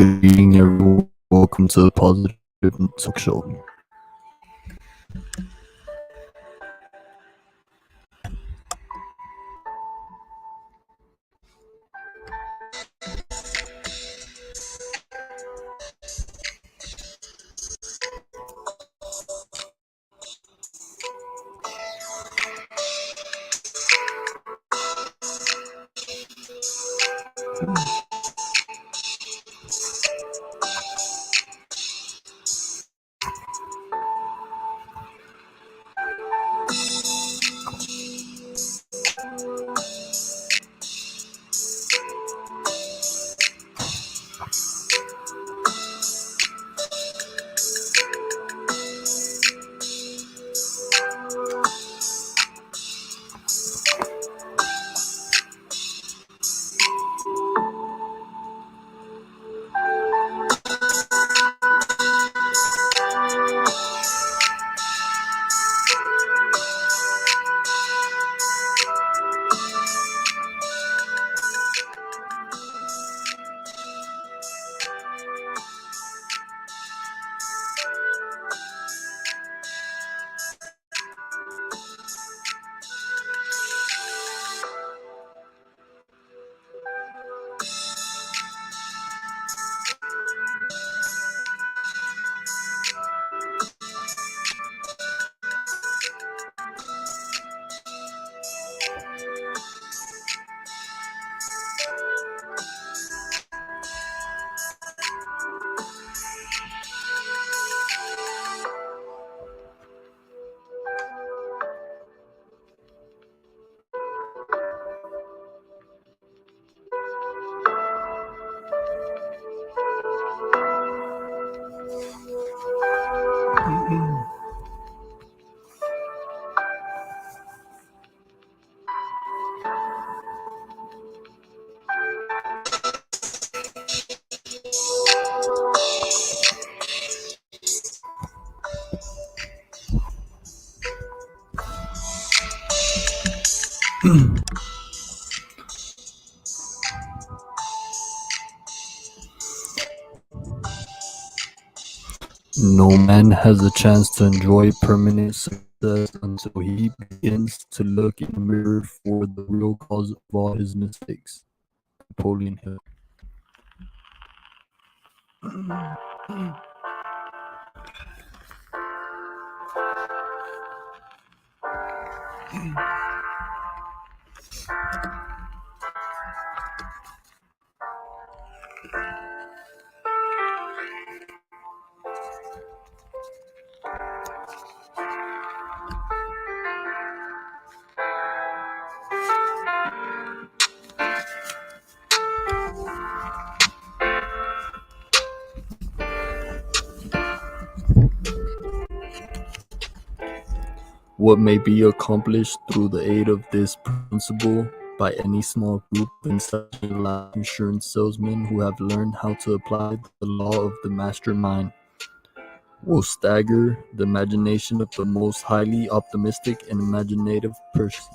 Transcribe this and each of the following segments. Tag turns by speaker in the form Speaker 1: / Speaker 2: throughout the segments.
Speaker 1: Good evening, everyone. Welcome to the Positive Talk Show. No man has a chance to enjoy permanent success until he begins to look in the mirror for the real cause of all his mistakes. Napoleon Hill. What may be accomplished through the aid of this principle by any small group inside life insurance salesmen who have learned how to apply the law of the mastermind will stagger the imagination of the most highly optimistic and imaginative person.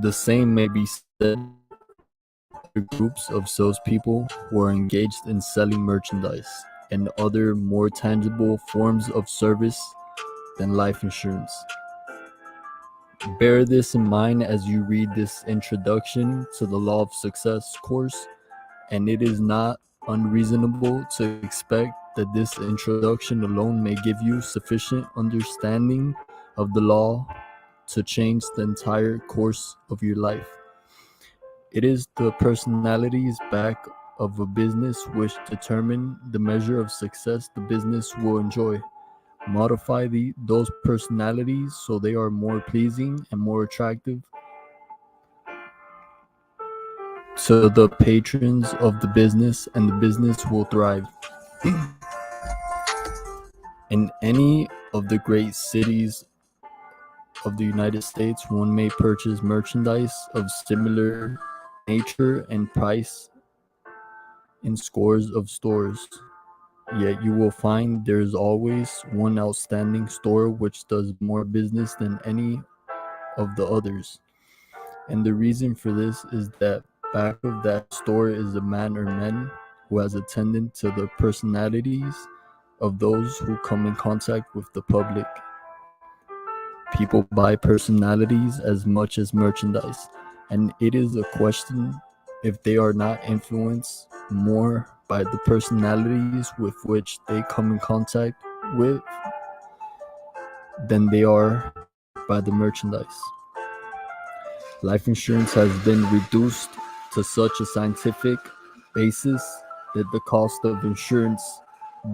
Speaker 1: The same may be said of other groups of salespeople who are engaged in selling merchandise and other more tangible forms of service than life insurance. Bear this in mind as you read this introduction to the Law of Success course, and it is not unreasonable to expect that this introduction alone may give you sufficient understanding of the law to change the entire course of your life. It is the personalities back of a business which determine the measure of success the business will enjoy. Modify those personalities so they are more pleasing and more attractive to the patrons of the business, and the business will thrive. In any of the great cities of the United States, one may purchase merchandise of similar nature and price in scores of stores. Yet you will find there is always one outstanding store which does more business than any of the others. And the reason for this is that back of that store is a man or men who has attended to the personalities of those who come in contact with the public. People buy personalities as much as merchandise, and it is a question if they are not influenced more by the personalities with which they come in contact with than they are by the merchandise. Life insurance has been reduced to such a scientific basis that the cost of insurance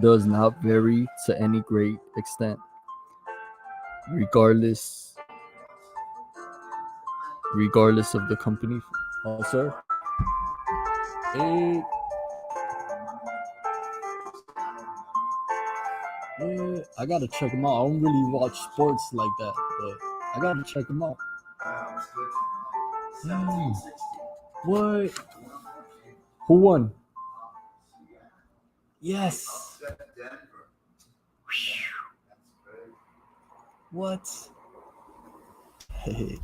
Speaker 1: does not vary to any great extent, regardless regardless of the company. Oh, sir. Hey, yeah, I gotta check them out. I don't really watch sports like that, but I gotta check them out. Hmm. What? Who won? Yes. What? Hey.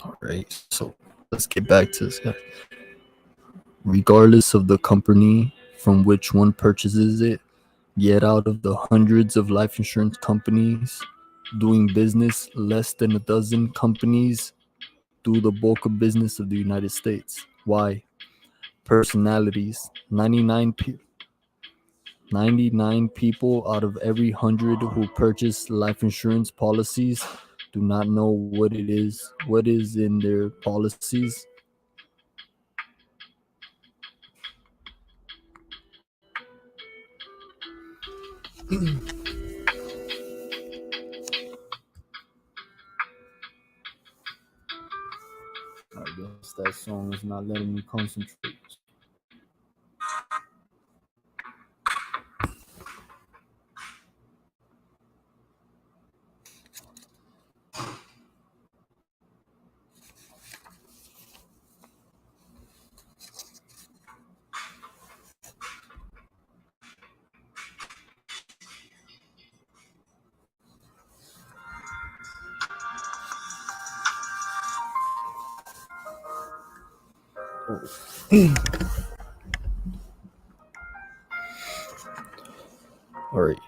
Speaker 1: All right, so let's get back to this guy. Regardless of the company from which one purchases it, yet out of the hundreds of life insurance companies doing business, less than a dozen companies do the bulk of business of the United States. Why? Personalities. 99 people out of every 100 who purchase life insurance policies do not know what is in their policies. I guess that song is not letting me concentrate. All right.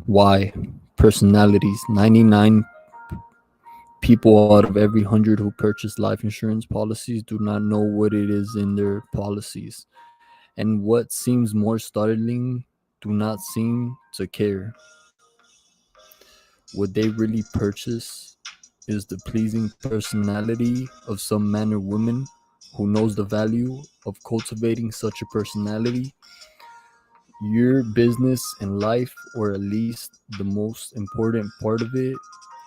Speaker 1: Why? Personalities. 99 people out of every 100 who purchase life insurance policies do not know what it is in their policies. And what seems more startling, do not seem to care. What they really purchase is the pleasing personality of some man or woman who knows the value of cultivating such a personality. Your business in life, or at least the most important part of it,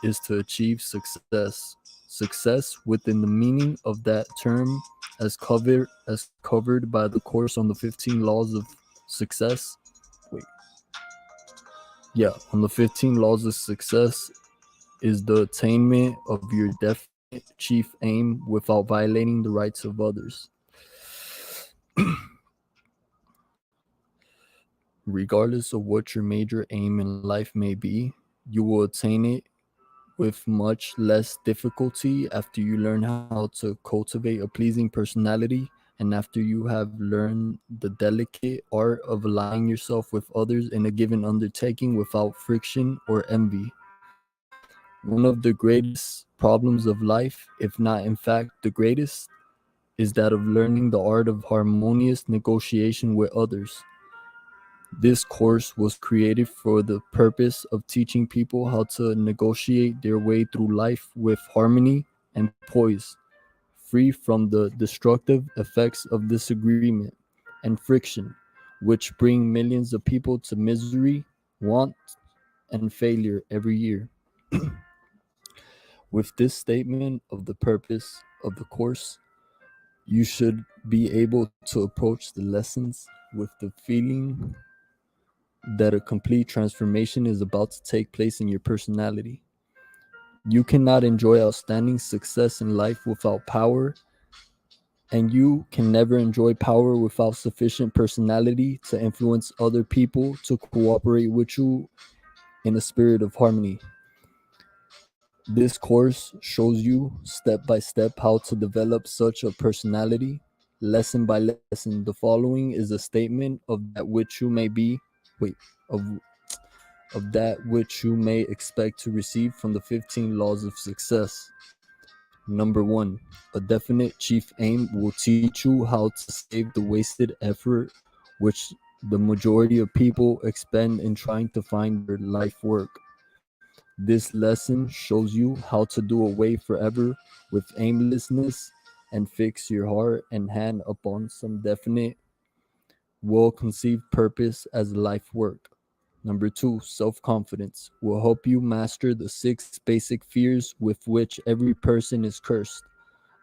Speaker 1: is to achieve success. Success within the meaning of that term as covered by the course on the 15 laws of success. Wait. Yeah, on the 15 laws of success is the attainment of your definite chief aim without violating the rights of others. Regardless of what your major aim in life may be, you will attain it with much less difficulty after you learn how to cultivate a pleasing personality and after you have learned the delicate art of aligning yourself with others in a given undertaking without friction or envy. One of the greatest problems of life, if not in fact the greatest, is that of learning the art of harmonious negotiation with others. This course was created for the purpose of teaching people how to negotiate their way through life with harmony and poise, free from the destructive effects of disagreement and friction, which bring millions of people to misery, want, and failure every year. With this statement of the purpose of the course, you should be able to approach the lessons with the feeling that a complete transformation is about to take place in your personality. You cannot enjoy outstanding success in life without power, and you can never enjoy power without sufficient personality to influence other people to cooperate with you in a spirit of harmony. This course shows you step by step how to develop such a personality, lesson by lesson. The following is a statement of that which you may be, wait, of, of that which you may expect to receive from the 15 laws of success. Number one, a definite chief aim will teach you how to save the wasted effort which the majority of people expend in trying to find their life work. This lesson shows you how to do away forever with aimlessness and fix your heart and hand upon some definite, well conceived purpose as life work. Number two, self confidence will help you master the six basic fears with which every person is cursed: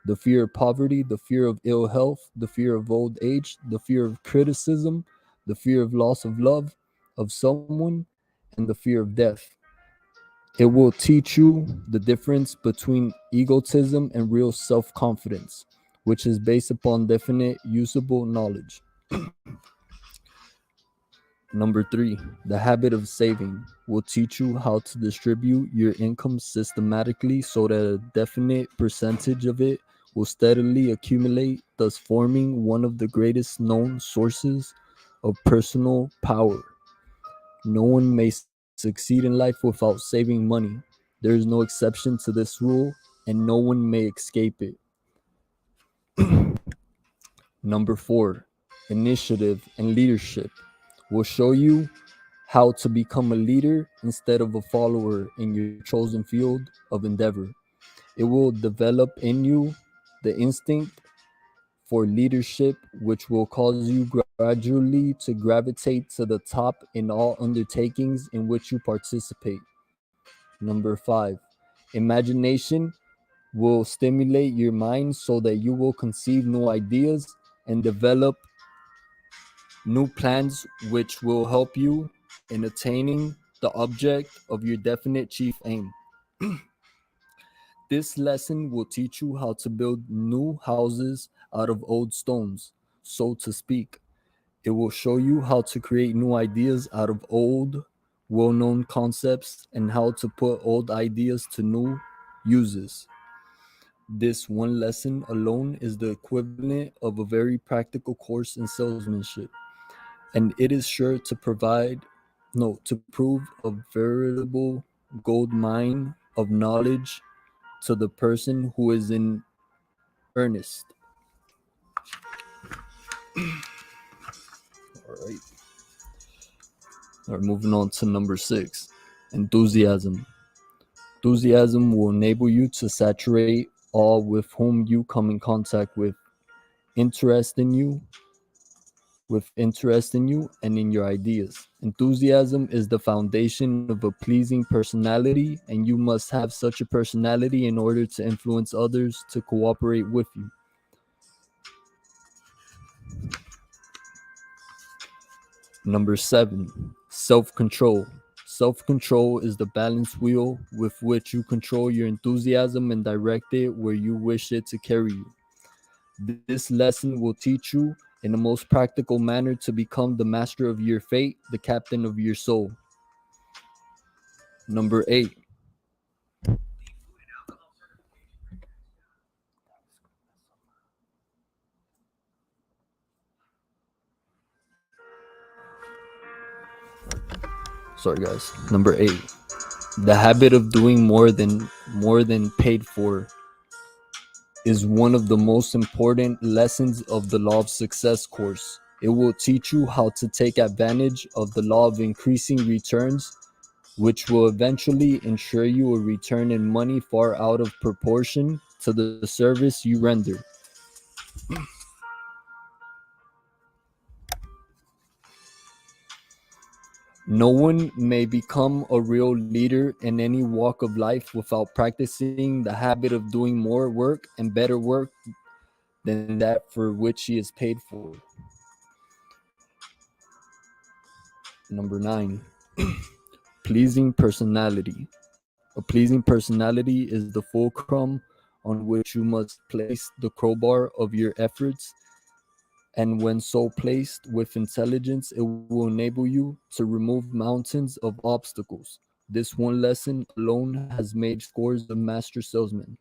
Speaker 1: the fear of poverty, the fear of ill health, the fear of old age, the fear of criticism, the fear of loss of love of someone, and the fear of death. It will teach you the difference between egotism and real self confidence, which is based upon definite usable knowledge. Number three, the habit of saving will teach you how to distribute your income systematically so that a definite percentage of it will steadily accumulate, thus forming one of the greatest known sources of personal power. No one may succeed in life without saving money. There is no exception to this rule, and no one may escape it. Number four, initiative and leadership will show you how to become a leader instead of a follower in your chosen field of endeavor. It will develop in you the instinct for leadership, which will cause you gradually to gravitate to the top in all undertakings in which you participate. Number five, imagination will stimulate your mind so that you will conceive new ideas and develop new plans which will help you in attaining the object of your definite chief aim. This lesson will teach you how to build new houses out of old stones, so to speak. It will show you how to create new ideas out of old, well known concepts and how to put old ideas to new uses. This one lesson alone is the equivalent of a very practical course in salesmanship, and it is sure to provide, no, to prove a veritable gold mine of knowledge to the person who is in earnest. All right. All right, moving on to number six, enthusiasm. Enthusiasm will enable you to saturate all with whom you come in contact interest in you, with interest in you and in your ideas. Enthusiasm is the foundation of a pleasing personality, and you must have such a personality in order to influence others to cooperate with you. Number seven, self control. Self control is the balance wheel with which you control your enthusiasm and direct it where you wish it to carry you. This lesson will teach you in the most practical manner to become the master of your fate, the captain of your soul. Number eight, sorry guys. Number eight, the habit of doing more than paid for is one of the most important lessons of the law of success course. It will teach you how to take advantage of the law of increasing returns, which will eventually ensure you a return in money far out of proportion to the service you render. No one may become a real leader in any walk of life without practicing the habit of doing more work and better work than that for which he is paid for. Number nine, pleasing personality. A pleasing personality is the fulcrum on which you must place the crowbar of your efforts, and when so placed with intelligence, it will enable you to remove mountains of obstacles. This one lesson alone has made scores of master salesmen.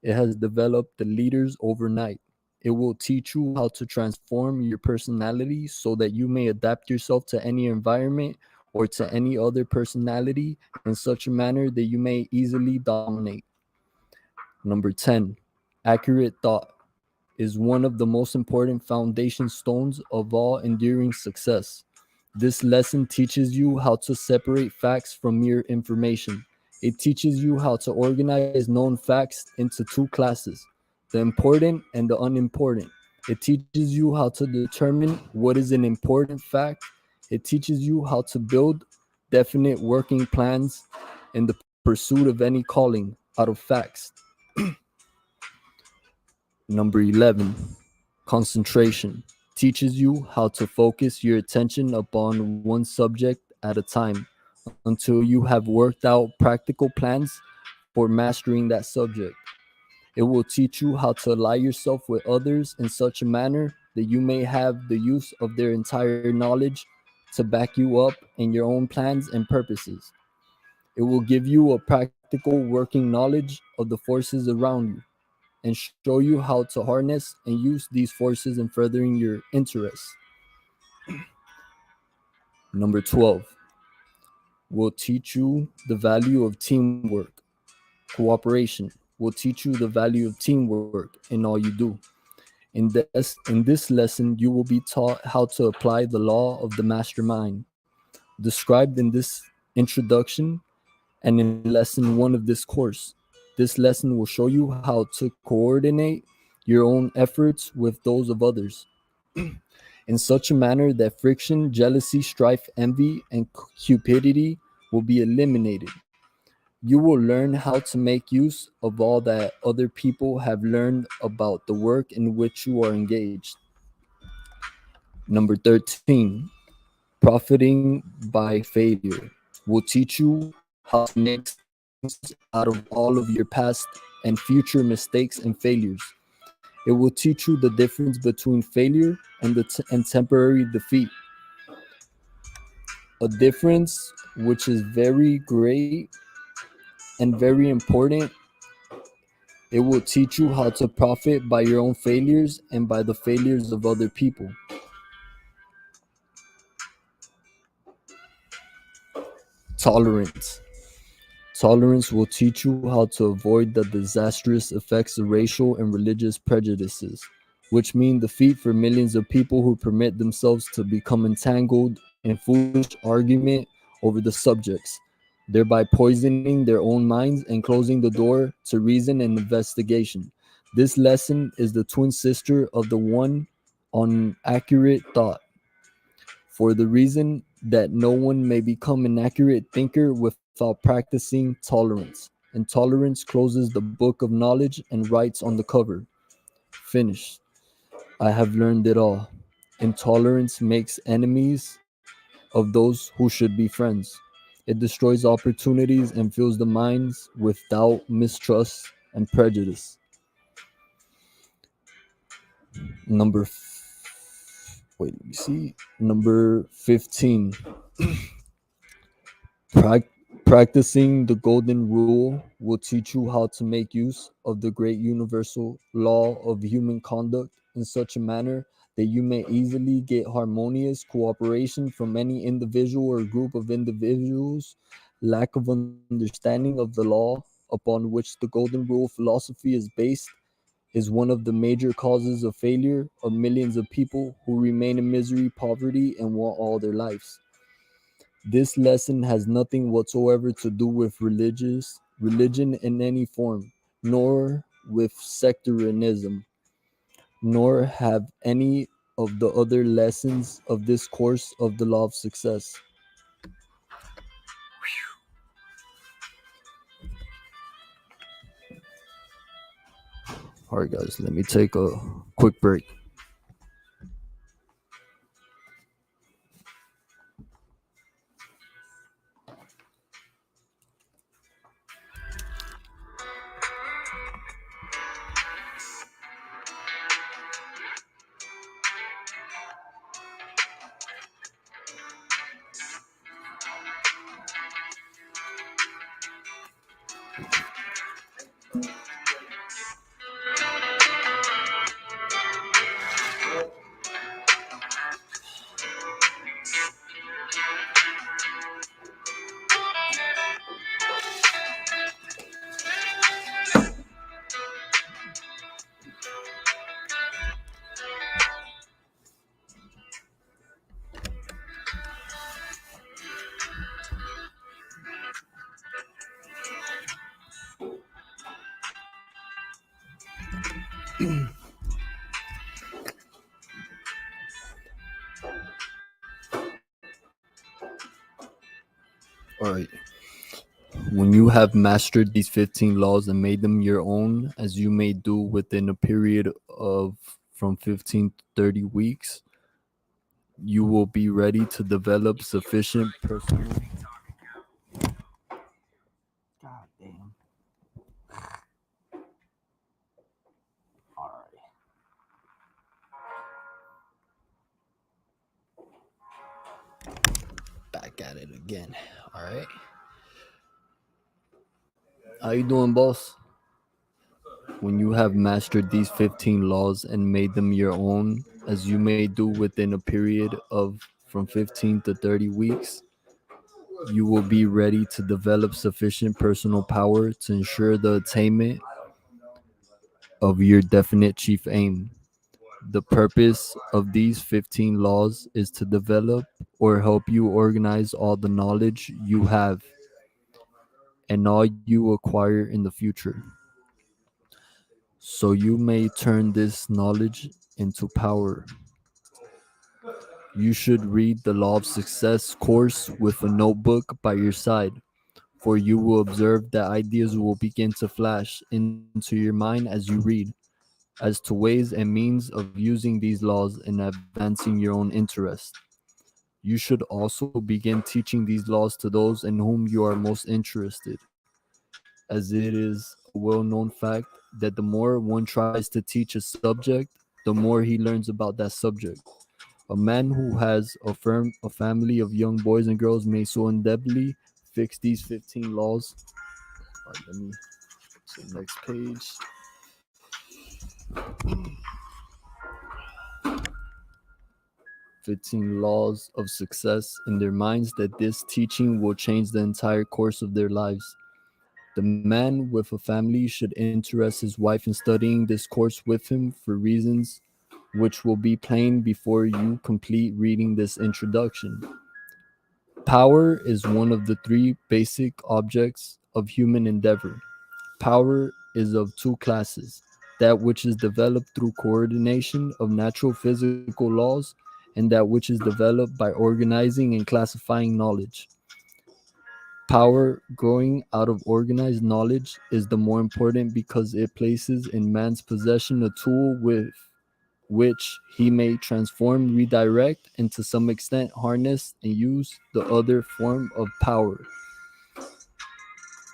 Speaker 1: It has developed the leaders overnight. It will teach you how to transform your personality so that you may adapt yourself to any environment or to any other personality in such a manner that you may easily dominate. Number 10, accurate thought is one of the most important foundation stones of all enduring success. This lesson teaches you how to separate facts from mere information. It teaches you how to organize known facts into two classes, the important and the unimportant. It teaches you how to determine what is an important fact. It teaches you how to build definite working plans in the pursuit of any calling out of facts. Number 11, concentration teaches you how to focus your attention upon one subject at a time until you have worked out practical plans for mastering that subject. It will teach you how to ally yourself with others in such a manner that you may have the use of their entire knowledge to back you up in your own plans and purposes. It will give you a practical working knowledge of the forces around you and show you how to harness and use these forces in furthering your interests. Number 12 will teach you the value of teamwork. Cooperation will teach you the value of teamwork in all you do. In this lesson, you will be taught how to apply the law of the mastermind, described in this introduction and in lesson 1 of this course. This lesson will show you how to coordinate your own efforts with those of others in such a manner that friction, jealousy, strife, envy, and cupidity will be eliminated. You will learn how to make use of all that other people have learned about the work in which you are engaged. Number 13, profiting by failure will teach you how to make sense out of all of your past and future mistakes and failures. It will teach you the difference between failure and temporary defeat, a difference which is very great and very important. It will teach you how to profit by your own failures and by the failures of other people. Tolerance. Tolerance will teach you how to avoid the disastrous effects of racial and religious prejudices, which mean defeat for millions of people who permit themselves to become entangled in foolish argument over the subjects, thereby poisoning their own minds and closing the door to reason and investigation. This lesson is the twin sister of the one on accurate thought, for the reason that no one may become an accurate thinker without practicing tolerance. And tolerance closes the book of knowledge and writes on the cover, finished. I have learned it all. Intolerance makes enemies of those who should be friends. It destroys opportunities and fills the minds with doubt, mistrust, and prejudice. Let me see. Number 15. Prac- Practicing the golden rule will teach you how to make use of the great universal law of human conduct in such a manner that you may easily get harmonious cooperation from any individual or group of individuals. Lack of understanding of the law upon which the golden rule philosophy is based is one of the major causes of failure of millions of people who remain in misery, poverty, and want all their lives. This lesson has nothing whatsoever to do with religion in any form, nor with sectarianism, nor have any of the other lessons of this course of the law of success. All right, guys, let me take a quick break. All right. When you have mastered these 15 laws and made them your own, as you may do within a period of from 15 to 30 weeks, you will be ready to develop sufficient personal. God damn. All right. Back at it again. All right. How you doing, boss? When you have mastered these 15 laws and made them your own, as you may do within a period of from 15 to 30 weeks, you will be ready to develop sufficient personal power to ensure the attainment of your definite chief aim. The purpose of these 15 laws is to develop or help you organize all the knowledge you have and all you acquire in the future, so you may turn this knowledge into power. You should read the Law of Success course with a notebook by your side, for you will observe that ideas will begin to flash into your mind as you read, as to ways and means of using these laws in advancing your own interest. You should also begin teaching these laws to those in whom you are most interested, as it is a well known fact that the more one tries to teach a subject, the more he learns about that subject. A man who has a family of young boys and girls may so indelibly fix these 15 laws. All right, let me to the next page. 15 laws of success in their minds that this teaching will change the entire course of their lives. The man with a family should interest his wife in studying this course with him for reasons which will be plain before you complete reading this introduction. Power is one of the three basic objects of human endeavor. Power is of two classes: that which is developed through coordination of natural physical laws, and that which is developed by organizing and classifying knowledge. Power growing out of organized knowledge is the more important because it places in man's possession a tool with which he may transform, redirect, and to some extent harness and use the other form of power.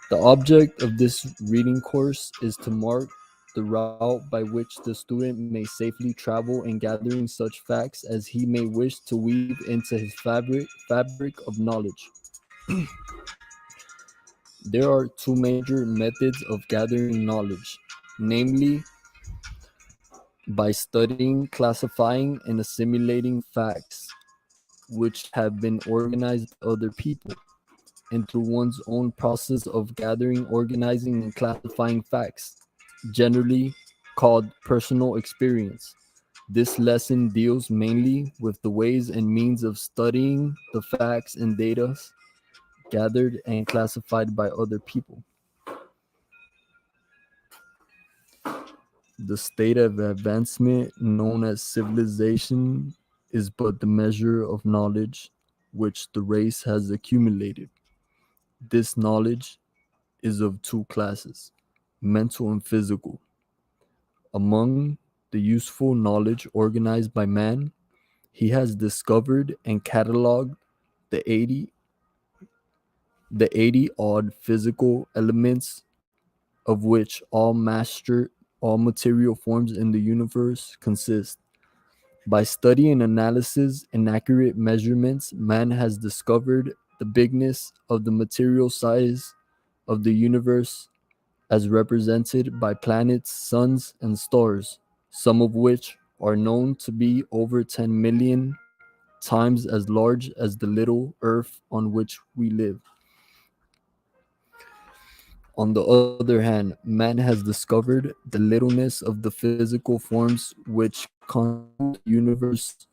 Speaker 1: The object of this reading course is to mark the route by which the student may safely travel in gathering such facts as he may wish to weave into his fabric of knowledge. There are two major methods of gathering knowledge, namely by studying, classifying, and assimilating facts which have been organized by other people, and through one's own process of gathering, organizing, and classifying facts, generally called personal experience. This lesson deals mainly with the ways and means of studying the facts and data gathered and classified by other people. The state of advancement known as civilization is but the measure of knowledge which the race has accumulated. This knowledge is of two classes: mental and physical. Among the useful knowledge organized by man, he has discovered and cataloged the 80 the 80 odd physical elements of which all material forms in the universe consist. By study and analysis and accurate measurements, man has discovered the bigness of the material size of the universe as represented by planets, suns, and stars, some of which are known to be over 10 million times as large as the little Earth on which we live. On the other hand, man has discovered the littleness of the physical forms which constitute the universe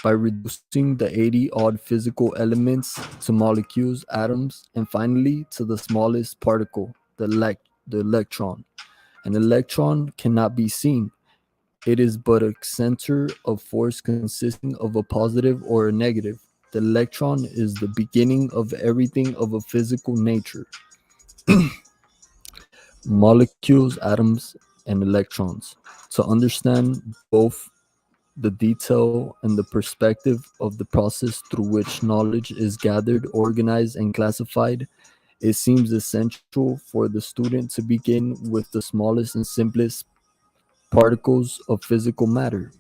Speaker 1: by reducing the 80 odd physical elements to molecules, atoms, and finally to the smallest particle, the electron. An electron cannot be seen. It is but a center of force consisting of a positive or a negative. The electron is the beginning of everything of a physical nature. Molecules, atoms, and electrons. To understand both the detail and the perspective of the process through which knowledge is gathered, organized, and classified, it seems essential for the student to begin with the smallest and simplest particles of physical matter,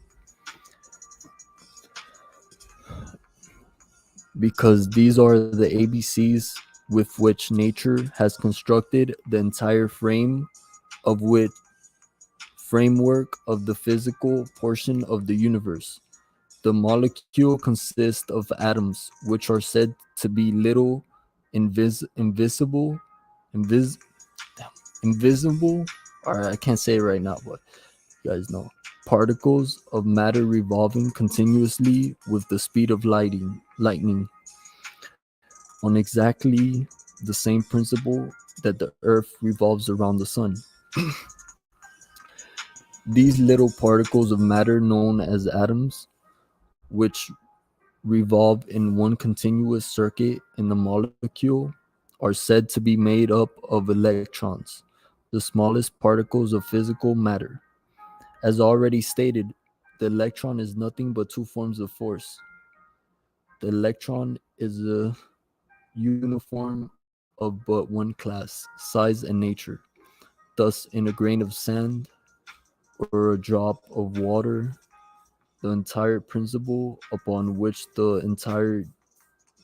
Speaker 1: because these are the ABCs with which nature has constructed the entire framework of the physical portion of the universe. The molecule consists of atoms, which are said to be little, invisible, invis, invisible, or I can't say it right now, but you guys know, particles of matter revolving continuously with the speed of lightning, on exactly the same principle that the Earth revolves around the sun. These little particles of matter, known as atoms, which revolve in one continuous circuit in the molecule, are said to be made up of electrons, the smallest particles of physical matter. As already stated, the electron is nothing but two forms of force. The electron is a uniform of but one class, size, and nature. Thus, in a grain of sand or a drop of water, the entire principle upon which the entire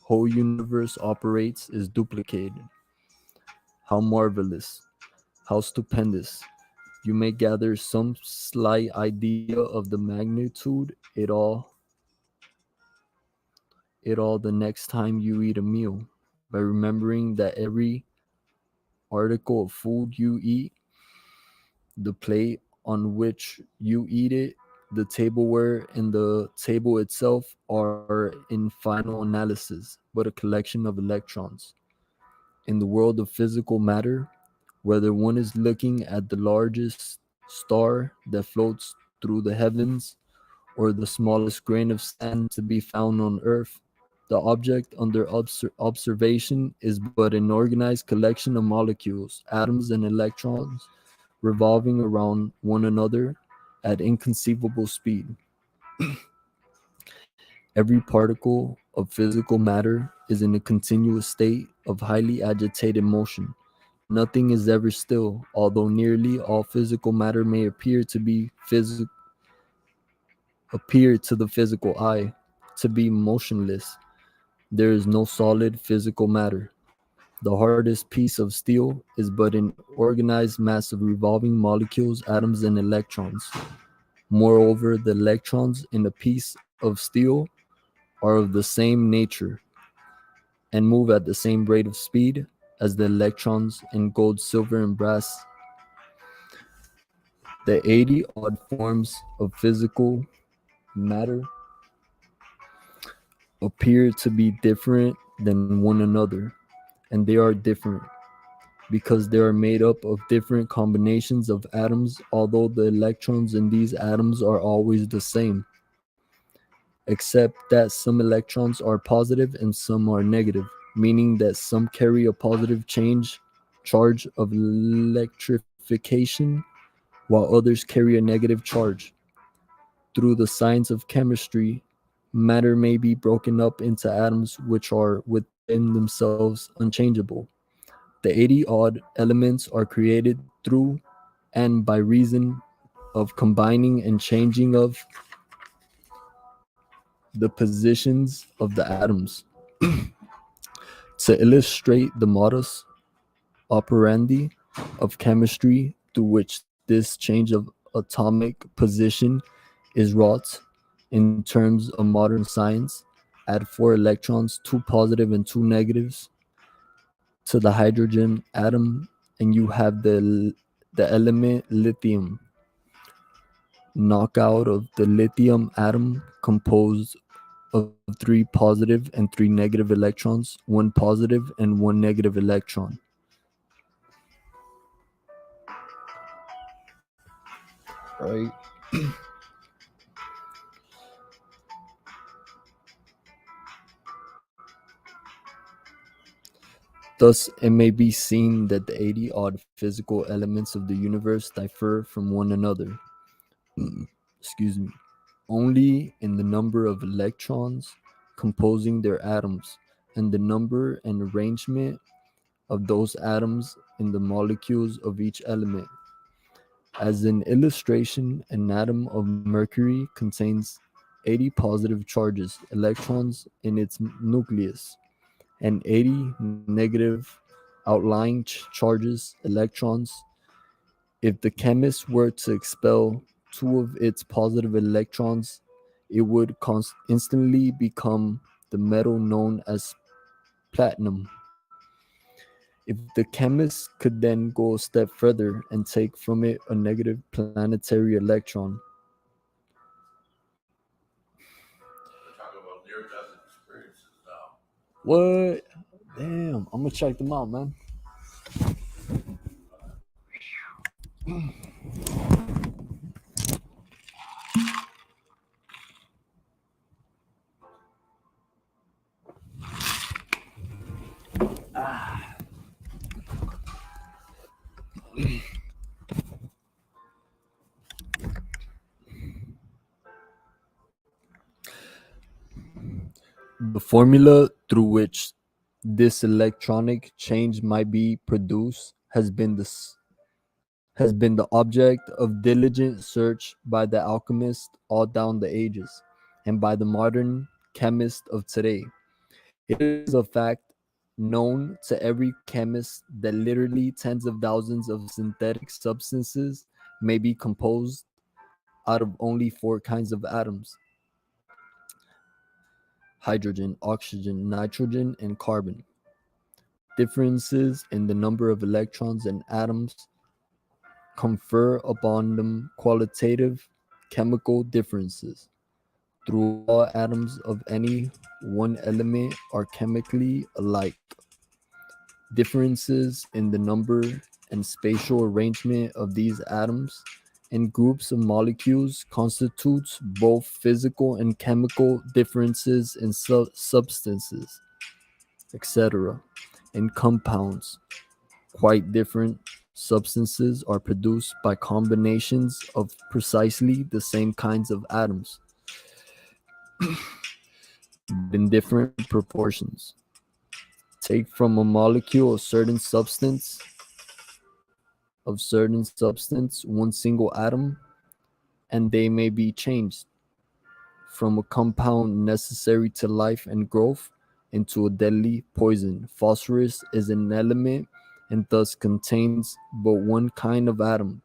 Speaker 1: whole universe operates is duplicated. How marvelous, how stupendous. You may gather some slight idea of the magnitude it all the next time you eat a meal by remembering that every article of food you eat, the plate on which you eat it, the tableware, and the table itself are in final analysis but a collection of electrons. In the world of physical matter, whether one is looking at the largest star that floats through the heavens or the smallest grain of sand to be found on earth, the object under observation is but an organized collection of molecules, atoms, and electrons revolving around one another at inconceivable speed. Every particle of physical matter is in a continuous state of highly agitated motion. Nothing is ever still, although nearly all physical matter may appear to the physical eye to be motionless. There is no solid physical matter. The hardest piece of steel is but an organized mass of revolving molecules, atoms, and electrons. Moreover, the electrons in a piece of steel are of the same nature and move at the same rate of speed as the electrons in gold, silver, and brass. The 80 odd forms of physical matter appear to be different than one another, and they are different because they are made up of different combinations of atoms, although the electrons in these atoms are always the same, except that some electrons are positive and some are negative, meaning that some carry a positive charge of electrification while others carry a negative charge. Through the science of chemistry, matter may be broken up into atoms which are within themselves unchangeable. The 80 odd elements are created through and by reason of combining and changing of the positions of the atoms. To illustrate the modus operandi of chemistry through which this change of atomic position is wrought in terms of modern science. Add four electrons, two positive and two negatives, to the hydrogen atom, and you have the element lithium. Knockout of the lithium atom composed of three positive and three negative electrons, one positive and one negative electron. Right? Thus, it may be seen that the 80 odd physical elements of the universe differ from one another. Excuse me. Only in the number of electrons composing their atoms and the number and arrangement of those atoms in the molecules of each element. As an illustration, an atom of mercury contains 80 positive charges, electrons in its nucleus, and 80 negative outlying charges, electrons. If the chemist were to expel two of its positive electrons, it would instantly become the metal known as platinum. If the chemist could then go a step further and take from it a negative planetary electron, what? Damn, I'm gonna check them out, man. The formula through which this electronic change might be produced has been the object of diligent search by the alchemists all down the ages and by the modern chemist of today. It is a fact known to every chemist that literally tens of thousands of synthetic substances may be composed out of only four kinds of atoms: hydrogen, oxygen, nitrogen, and carbon. Differences in the number of electrons and atoms confer upon them qualitative chemical differences. Through all atoms of any one element are chemically alike. Differences in the number and spatial arrangement of these atoms and groups of molecules constitutes both physical and chemical differences in substances, etc. In compounds, quite different substances are produced by combinations of precisely the same kinds of atoms, but in different proportions. Take from a molecule of certain substance one single atom, and they may be changed from a compound necessary to life and growth into a deadly poison. Phosphorus is an element and thus contains but one kind of atom.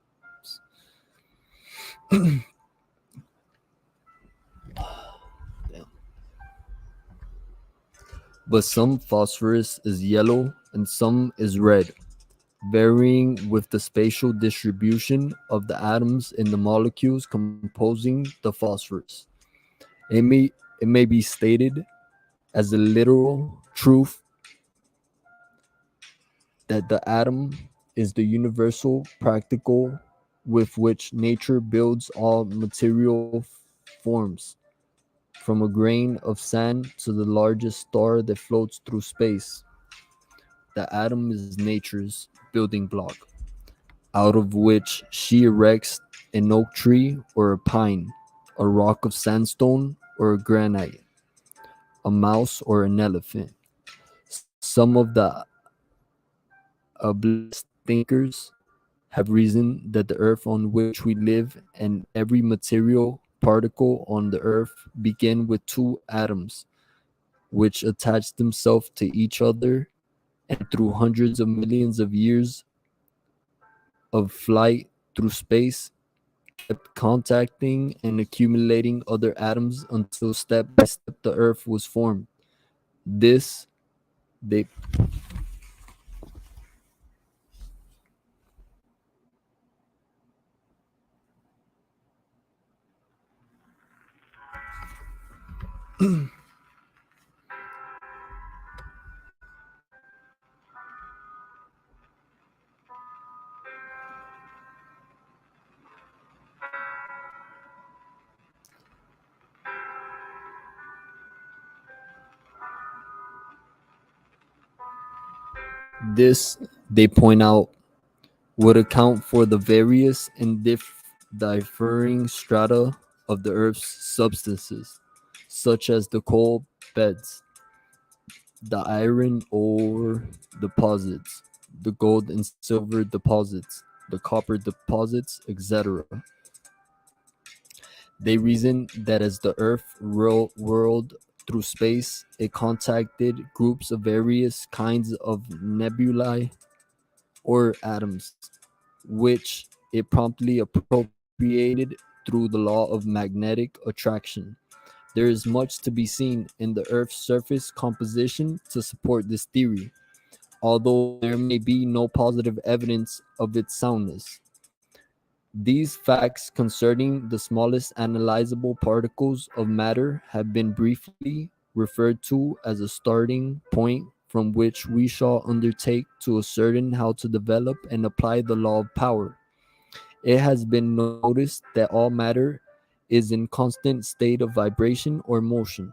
Speaker 1: But some phosphorus is yellow and some is red, varying with the spatial distribution of the atoms in the molecules composing the phosphorus. It may, it may be stated as a literal truth that the atom is the universal practical with which nature builds all material forms, from a grain of sand to the largest star that floats through space. The atom is nature's building block, out of which she erects an oak tree or a pine, a rock of sandstone or a granite, a mouse or an elephant. Some of the blessed thinkers have reasoned that the earth on which we live and every material particle on the earth begin with two atoms, which attach themselves to each other, and through hundreds of millions of years of flight through space kept contacting and accumulating other atoms until step by step the Earth was formed. This they this they point out would account for the various and differing strata of the Earth's substances, such as the coal beds, the iron ore deposits, the gold and silver deposits, the copper deposits, etc. They reason that as the Earth whirled through space, it contacted groups of various kinds of nebulae or atoms, which it promptly appropriated through the law of magnetic attraction. There is much to be seen in the Earth's surface composition to support this theory, although there may be no positive evidence of its soundness. These facts concerning the smallest analyzable particles of matter have been briefly referred to as a starting point from which we shall undertake to ascertain how to develop and apply the law of power. It has been noticed that all matter is in constant state of vibration or motion,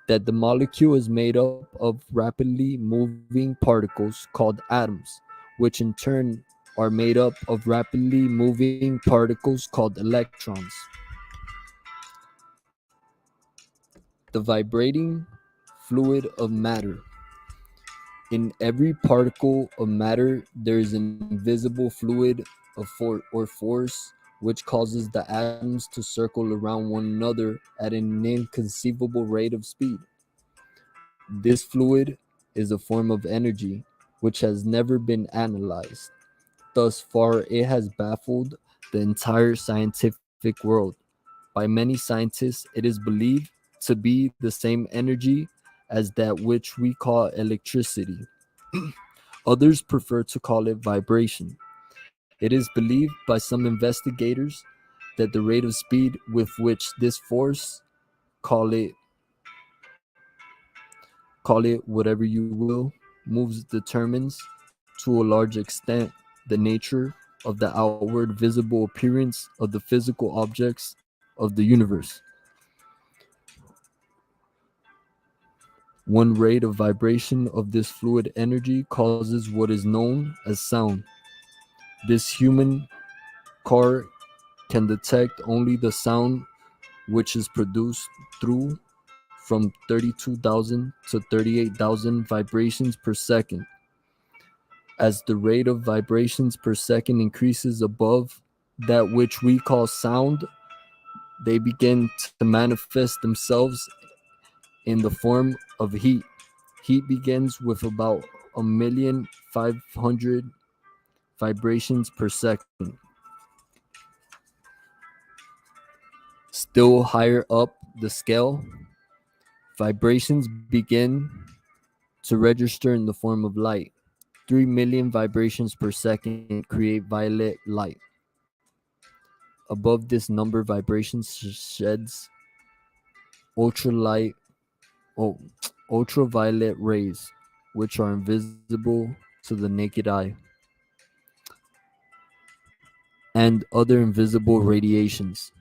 Speaker 1: that the molecule is made up of rapidly moving particles called atoms, which in turn are made up of rapidly moving particles called electrons. The vibrating fluid of matter. In every particle of matter, there is an invisible fluid of force which causes the atoms to circle around one another at an inconceivable rate of speed. This fluid is a form of energy which has never been analyzed. Thus far, it has baffled the entire scientific world. By many scientists, it is believed to be the same energy as that which we call electricity. Others prefer to call it vibration. It is believed by some investigators that the rate of speed with which this force, call it whatever you will, moves determines to a large extent the nature of the outward visible appearance of the physical objects of the universe. One rate of vibration of this fluid energy causes what is known as sound. This human car can detect only the sound which is produced through from 32,000 to 38,000 vibrations per second. As the rate of vibrations per second increases above that which we call sound, they begin to manifest themselves in the form of heat. Heat begins with about 1,500,000 vibrations per second. Still higher up the scale, vibrations begin to register in the form of light. 3 million vibrations per second create violet light. Above this number, vibrations sheds ultralight, oh, ultraviolet rays, which are invisible to the naked eye, and other invisible radiations.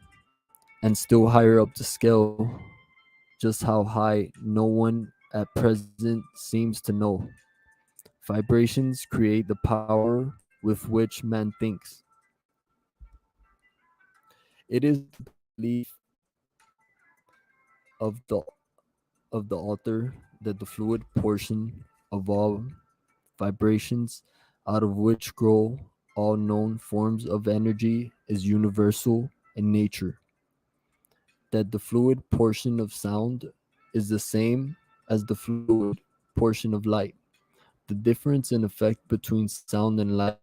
Speaker 1: And still higher up the scale, just how high no one at present seems to know. Vibrations create the power with which man thinks. It is the belief of the author that the fluid portion of all vibrations, out of which grow all known forms of energy, is universal in nature. That the fluid portion of sound is the same as the fluid portion of light. The difference in effect between sound and light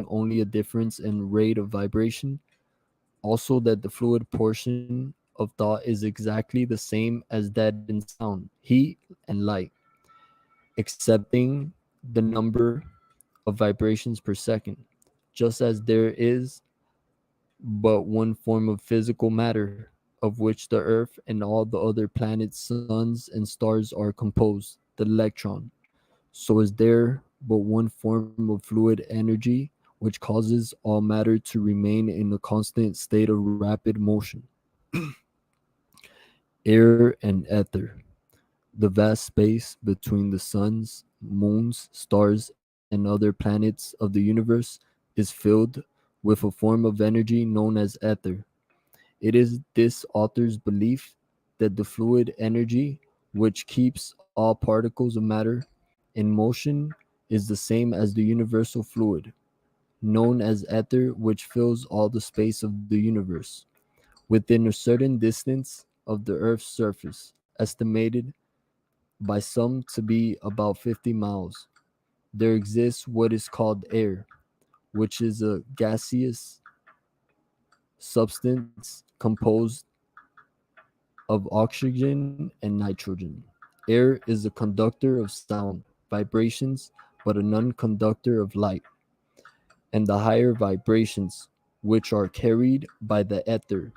Speaker 1: only a difference in rate of vibration. Also, that the fluid portion of thought is exactly the same as that in sound, heat, and light, excepting the number of vibrations per second. Just as there is but one form of physical matter of which the Earth and all the other planets, suns, and stars are composed, the electron, so is there but one form of fluid energy which causes all matter to remain in a constant state of rapid motion: air and ether. The vast space between the suns, moons, stars, and other planets of the universe is filled with a form of energy known as ether. It is this author's belief that the fluid energy, which keeps all particles of matter in motion, is the same as the universal fluid, known as ether, which fills all the space of the universe, within a certain distance of the Earth's surface, estimated by some to be about 50 miles. There exists what is called air, which is a gaseous substance composed of oxygen and nitrogen. Air is a conductor of sound, vibrations, but a non conductor of light, and the higher vibrations, which are carried by the ether.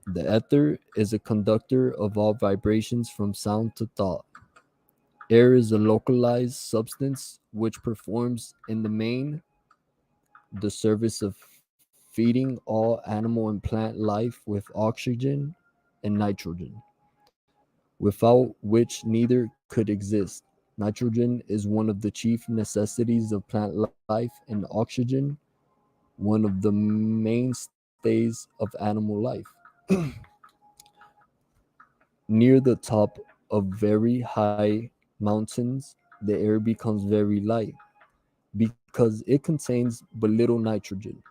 Speaker 1: The ether is a conductor of all vibrations from sound to thought. Air is a localized substance which performs, in the main, the service of feeding all animal and plant life with oxygen and nitrogen, without which neither could exist. Nitrogen is one of the chief necessities of plant life, and oxygen, one of the mainstays of animal life. Near the top of very high mountains, the air becomes very light because it contains but little nitrogen,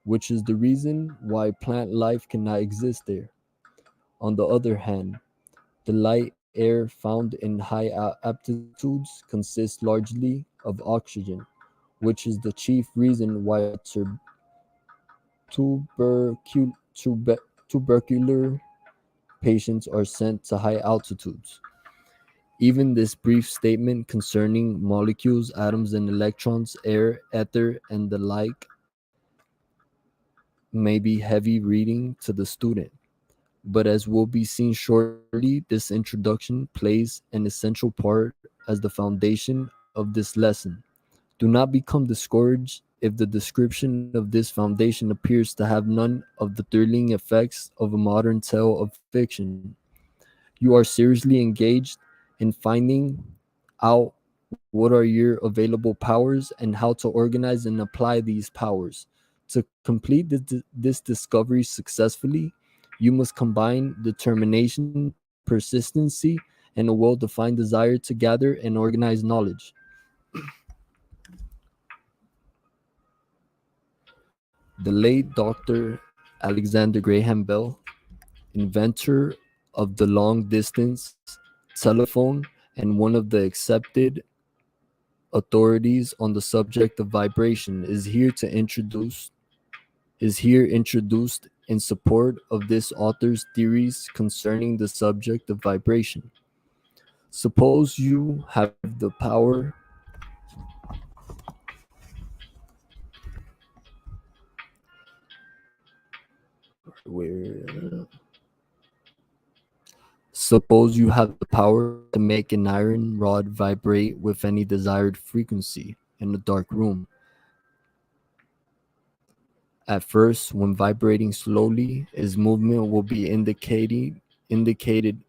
Speaker 1: which is the reason why plant life cannot exist there. On the other hand, the light air found in high altitudes consists largely of oxygen, which is the chief reason why tubercular patients are sent to high altitudes. Even this brief statement concerning molecules, atoms, and electrons, air, ether, and the like may be heavy reading to the student, but as will be seen shortly, this introduction plays an essential part as the foundation of this lesson. Do not become discouraged if the description of this foundation appears to have none of the thrilling effects of a modern tale of fiction. You are seriously engaged in finding out what are your available powers and how to organize and apply these powers. To complete this discovery successfully, you must combine determination, persistency, and a well defined desire to gather and organize knowledge. The late Dr. Alexander Graham Bell, inventor of the long distance telephone and one of the accepted authorities on the subject of vibration, is here introduced in support of this author's theories concerning the subject of vibration. Suppose you have the power where suppose you have the power to make an iron rod vibrate with any desired frequency in a dark room. At first, when vibrating slowly, its movement will be indicated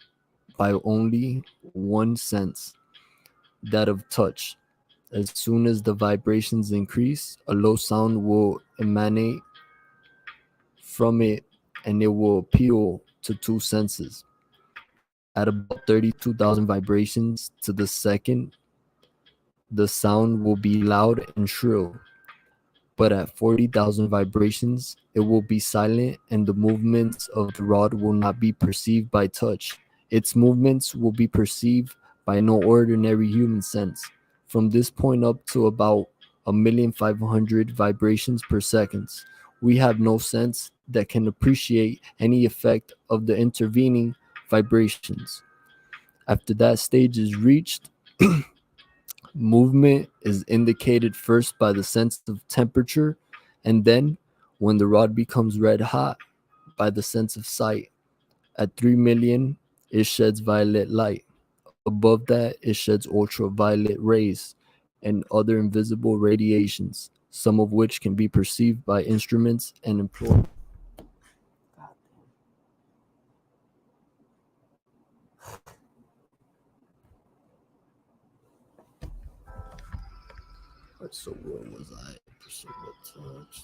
Speaker 1: by only one sense, that of touch. As soon as the vibrations increase, a low sound will emanate from it and it will appeal to two senses. At about 32,000 vibrations to the second, the sound will be loud and shrill. But at 40,000 vibrations, it will be silent and the movements of the rod will not be perceived by touch. Its movements will be perceived by no ordinary human sense. From this point up to about 1,500,000 vibrations per second. We have no sense that can appreciate any effect of the intervening vibrations. After that stage is reached, movement is indicated first by the sense of temperature, and then, when the rod becomes red hot, by the sense of sight. At 3 million, it sheds violet light. Above that, it sheds ultraviolet rays and other invisible radiations, some of which can be perceived by instruments and employed. So where was I? Touch.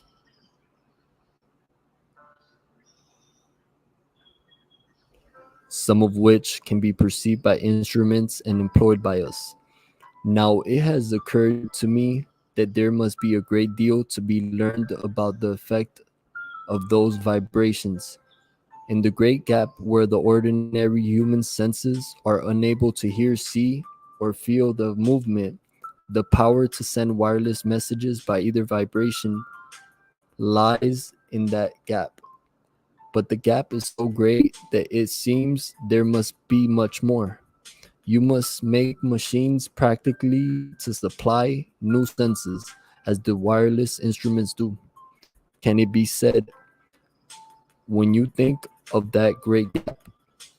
Speaker 1: Some of which can be perceived by instruments and employed by us. Now, it has occurred to me that there must be a great deal to be learned about the effect of those vibrations. In the great gap where the ordinary human senses are unable to hear, see, or feel the movement, the power to send wireless messages by either vibration lies in that gap. But the gap is so great that it seems there must be much more. You must make machines practically to supply new senses, as the wireless instruments do. Can it be said, when you think of that great gap,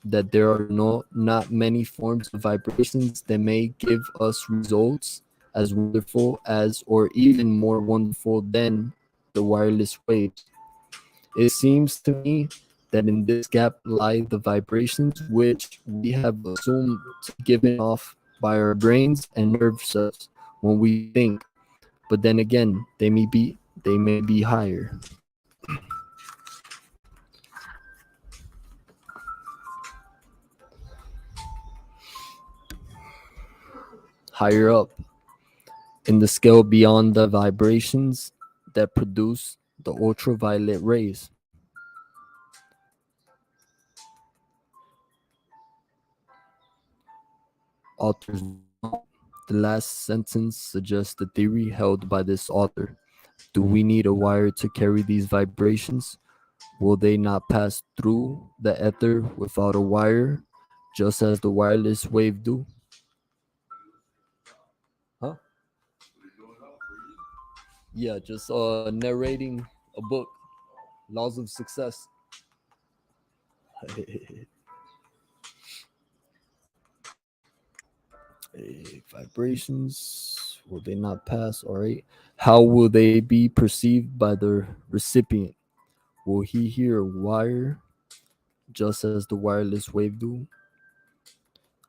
Speaker 1: that there are not many forms of vibrations that may give us results as wonderful as, or even more wonderful than, the wireless waves? It seems to me that in this gap lie the vibrations which we have assumed to be given off by our brains and nerve cells when we think. But then again, they may be higher. Higher up in the scale beyond the vibrations that produce the ultraviolet rays. Author's note. The last sentence suggests the theory held by this author. Do we need a wire to carry these vibrations? Will they not pass through the ether without a wire, just as the wireless wave do? Huh? Yeah, just narrating a book, Laws of Success. Vibrations, will they not pass? All right. How will they be perceived by the recipient? Will he hear a wire just as the wireless wave do?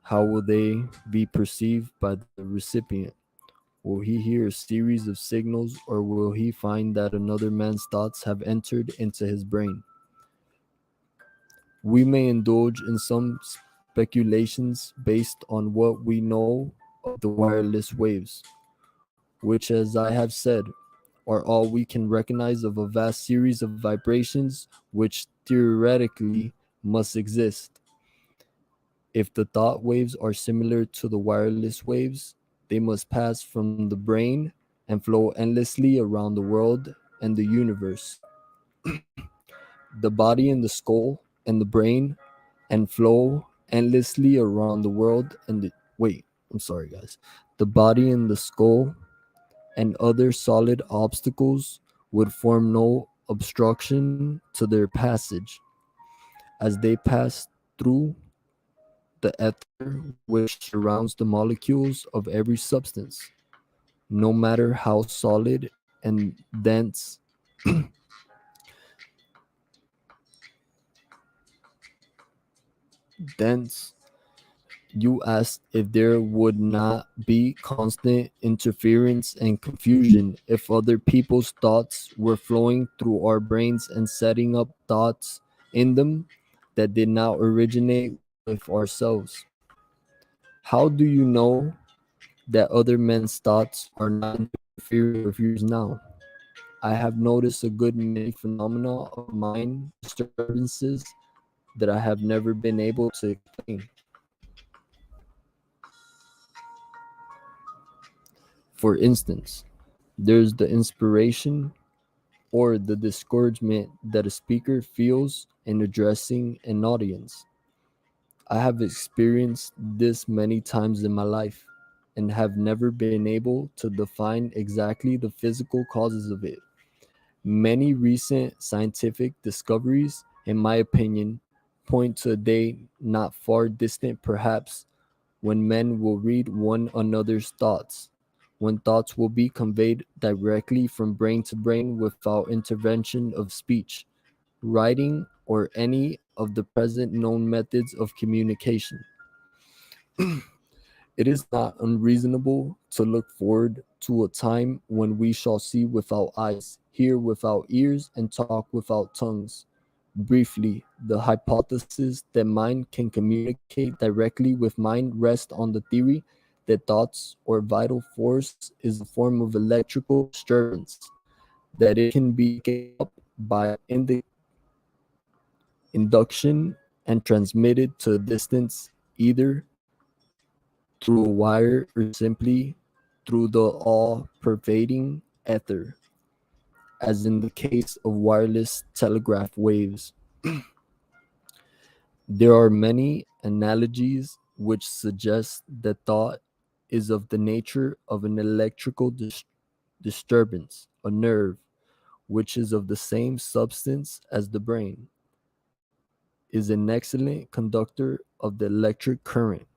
Speaker 1: How will they be perceived by the recipient? Will he hear a series of signals, or will he find that another man's thoughts have entered into his brain? We may indulge in some speculations based on what we know of the wireless waves, which, as I have said, are all we can recognize of a vast series of vibrations which theoretically must exist. If the thought waves are similar to the wireless waves, they must pass from the brain and flow endlessly around the world and the universe. The body and the skull and the brain and flow endlessly around the world and the wait, I'm sorry guys. The body and the skull and other solid obstacles would form no obstruction to their passage as they pass through the ether which surrounds the molecules of every substance, no matter how solid and dense. You asked if there would not be constant interference and confusion if other people's thoughts were flowing through our brains and setting up thoughts in them that did not originate with ourselves. How do you know that other men's thoughts are not interfering with yours now? I have noticed a good many phenomena of mind disturbances that I have never been able to explain. For instance, There's the inspiration or the discouragement that a speaker feels in addressing an audience. I have experienced this many times in my life and have never been able to define exactly the physical causes of it. Many recent scientific discoveries, in my opinion, point to a day not far distant, perhaps, when men will read one another's thoughts, when thoughts will be conveyed directly from brain to brain without intervention of speech, writing, or any of the present known methods of communication. It is not unreasonable to look forward to a time when we shall see without eyes, hear without ears, and talk without tongues. Briefly, the hypothesis that mind can communicate directly with mind rests on the theory that thoughts or vital force is a form of electrical disturbance, that it can be taken up by induction and transmitted to a distance either through a wire or simply through the all pervading ether, as in the case of wireless telegraph waves. There are many analogies which suggest that thought is of the nature of an electrical disturbance, a nerve, which is of the same substance as the brain, is an excellent conductor of the electric current.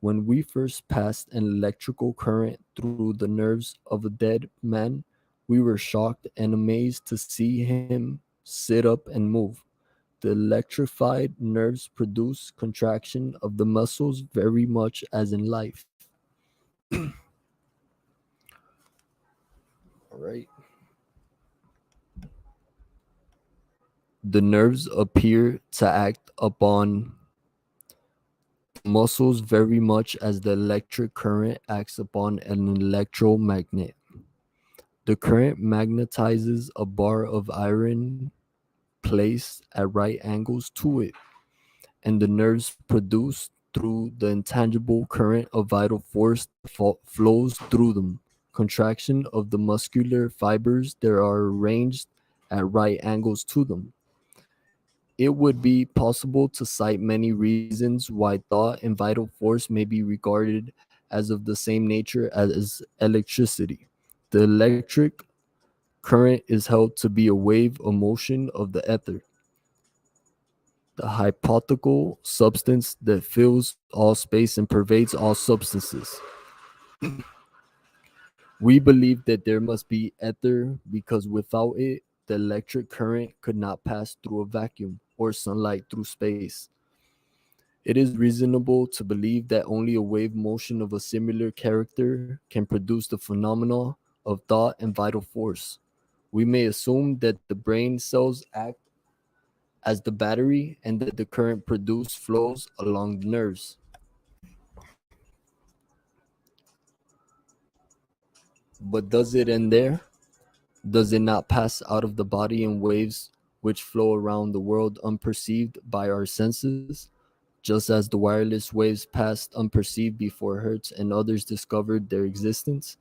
Speaker 1: When we first passed an electrical current through the nerves of a dead man, we were shocked and amazed to see him sit up and move. The electrified nerves produce contraction of the muscles very much as in life. All right. The nerves appear to act upon the muscles very much as the electric current acts upon an electromagnet. The current magnetizes a bar of iron placed at right angles to it, and the nerves produce through the intangible current of vital force that flows through them. Contraction of the muscular fibers that are arranged at right angles to them. It would be possible to cite many reasons why thought and vital force may be regarded as of the same nature as electricity. The electric current is held to be a wave of motion of the ether, the hypothetical substance that fills all space and pervades all substances. We believe that there must be ether because without it, the electric current could not pass through a vacuum or sunlight through space. It is reasonable to believe that only a wave motion of a similar character can produce the phenomena of thought and vital force. We may assume that the brain cells act as the battery and that the current produced flows along the nerves. But does it end there? Does it not pass out of the body in waves which flow around the world unperceived by our senses, just as the wireless waves passed unperceived before Hertz and others discovered their existence?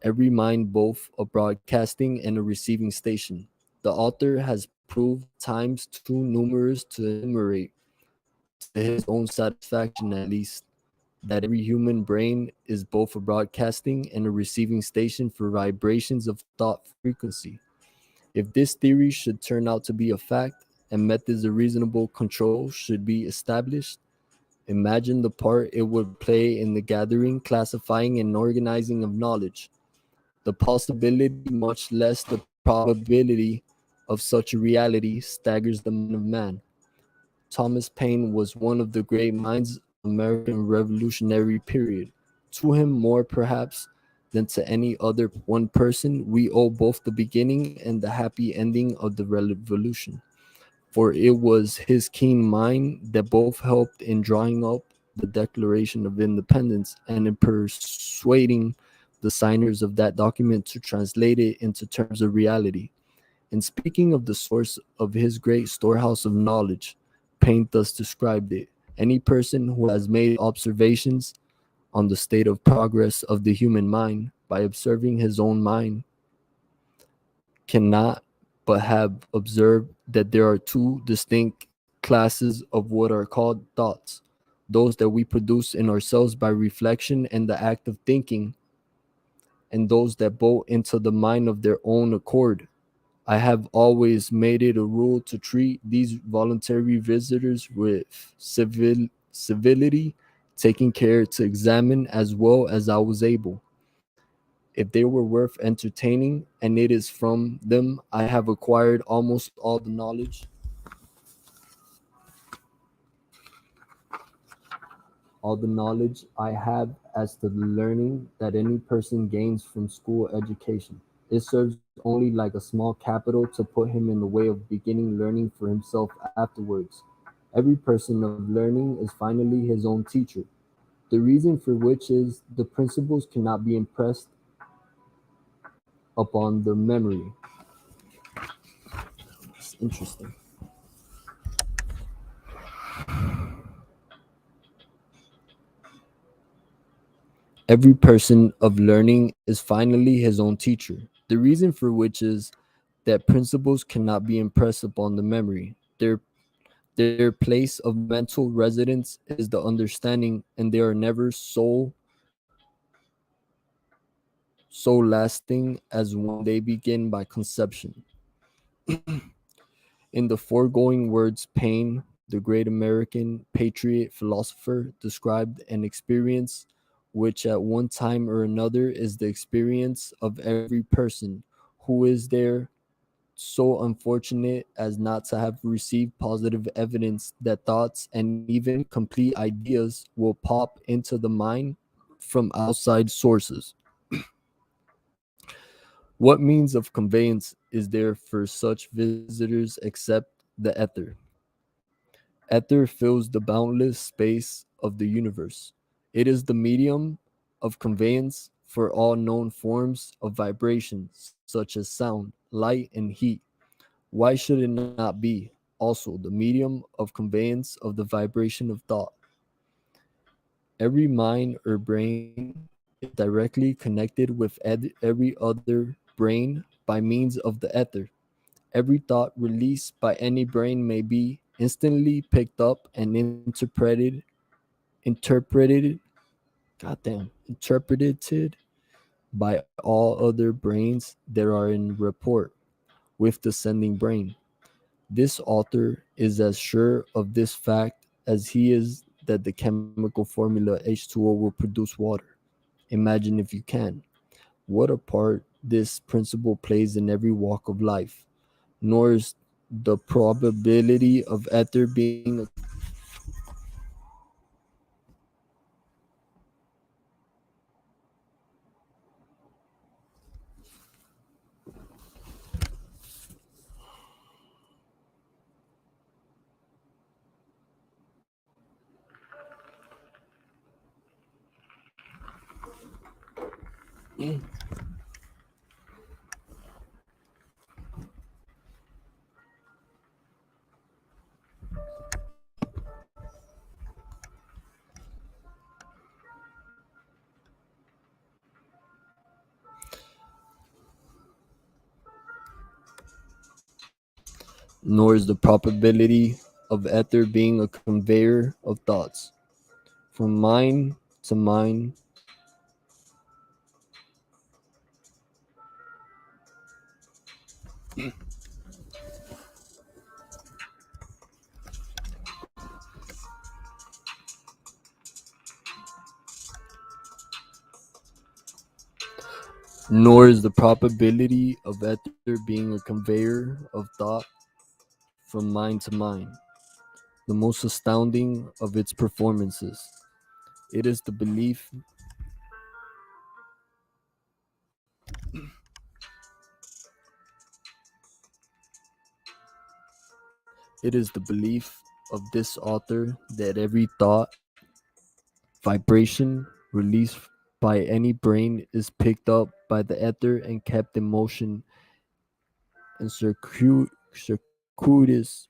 Speaker 1: Every mind both a broadcasting and a receiving station. The author has proved times too numerous to enumerate, to his own satisfaction at least, that every human brain is both a broadcasting and a receiving station for vibrations of thought frequency. If this theory should turn out to be a fact and methods of reasonable control should be established, imagine the part it would play in the gathering, classifying, and organizing of knowledge. The possibility, much less the probability, of such a reality staggers the mind of man. Thomas Paine was one of the great minds of American Revolutionary period. To him, more perhaps than to any other one person, we owe both the beginning and the happy ending of the revolution. For it was his keen mind that both helped in drawing up the Declaration of Independence and in persuading the signers of that document to translate it into terms of reality. In speaking of the source of his great storehouse of knowledge, Paine thus described it: any person who has made observations on the state of progress of the human mind by observing his own mind, cannot but have observed that there are two distinct classes of what are called thoughts: those that we produce in ourselves by reflection and the act of thinking, and those that bolt into the mind of their own accord. I have always made it a rule to treat these voluntary visitors with civility, taking care to examine as well as I was able if they were worth entertaining, and it is from them I have acquired almost all the knowledge I have as to the learning that any person gains from school education. It serves only like a small capital to put him in the way of beginning learning for himself afterwards. Every person of learning is finally his own teacher. The reason for which is the principles cannot be impressed upon the memory. It's interesting. Every person of learning is finally his own teacher. The reason for which is that principles cannot be impressed upon the memory. Their place of mental residence is the understanding, and they are never so lasting as when they begin by conception. In the foregoing words, Paine, the great American patriot philosopher, described an experience which at one time or another is the experience of every person who is there so unfortunate as not to have received positive evidence that thoughts and even complete ideas will pop into the mind from outside sources. What means of conveyance is there for such visitors except the ether? Ether fills the boundless space of the universe. It is the medium of conveyance for all known forms of vibration, such as sound, light, and heat. Why should it not be also the medium of conveyance of the vibration of thought? Every mind or brain is directly connected with every other brain by means of the ether. Every thought released by any brain may be instantly picked up and interpreted, goddamn, interpreted by all other brains that are in rapport with the sending brain. This author is as sure of this fact as he is that the chemical formula H2O will produce water. Imagine, if you can, what a part this principle plays in every walk of life. Nor is the probability of ether being nor is the probability of ether being a conveyor of thoughts from mind to mind. Nor is the probability of ether being a conveyor of thought from mind to mind the most astounding of its performances. It is the belief it is the belief of this author that every thought, vibration released by any brain is picked up by the ether and kept in motion in circuitous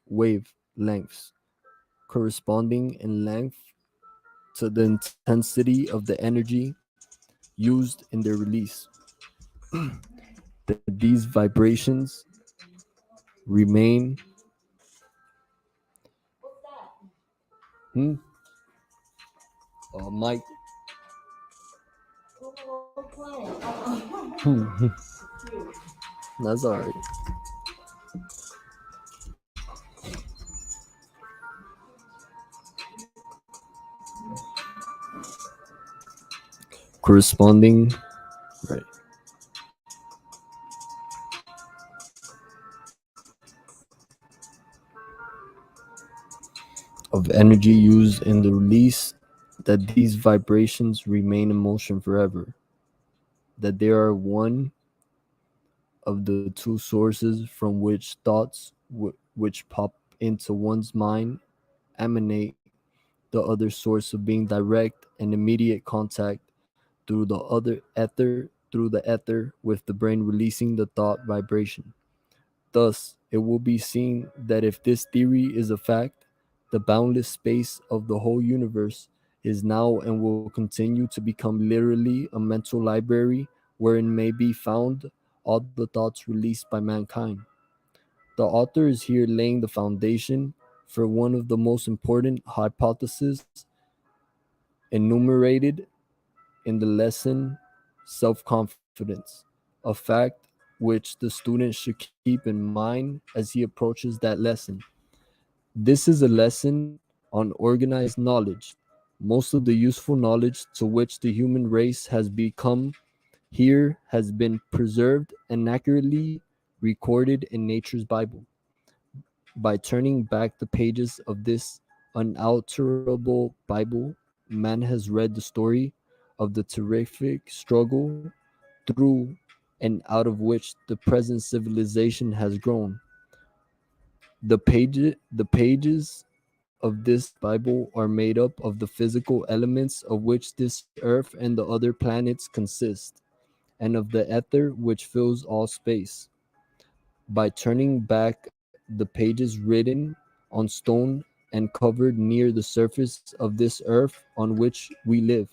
Speaker 1: wave lengths corresponding in length to the intensity of the energy used in their release, that these vibrations remain hmm, Mike. That's all right. Corresponding, right, of energy used in the release, that these vibrations remain in motion forever, that they are one of the two sources from which thoughts which pop into one's mind emanate, the other source of being direct and immediate contact through the ether with the brain releasing the thought vibration. Thus, it will be seen that if this theory is a fact, the boundless space of the whole universe is now and will continue to become literally a mental library wherein may be found all the thoughts released by mankind. The author is here laying the foundation for one of the most important hypotheses enumerated in the lesson, self confidence, a fact which the student should keep in mind as he approaches that lesson. This is a lesson on organized knowledge. Most of the useful knowledge to which the human race has become here has been preserved and accurately recorded in nature's Bible. By turning back the pages of this unalterable Bible, man has read the story of the terrific struggle through and out of which the present civilization has grown. The pages of this Bible are made up of the physical elements of which this earth and the other planets consist, and of the ether which fills all space. By turning back the pages written on stone and covered near the surface of this earth on which we live,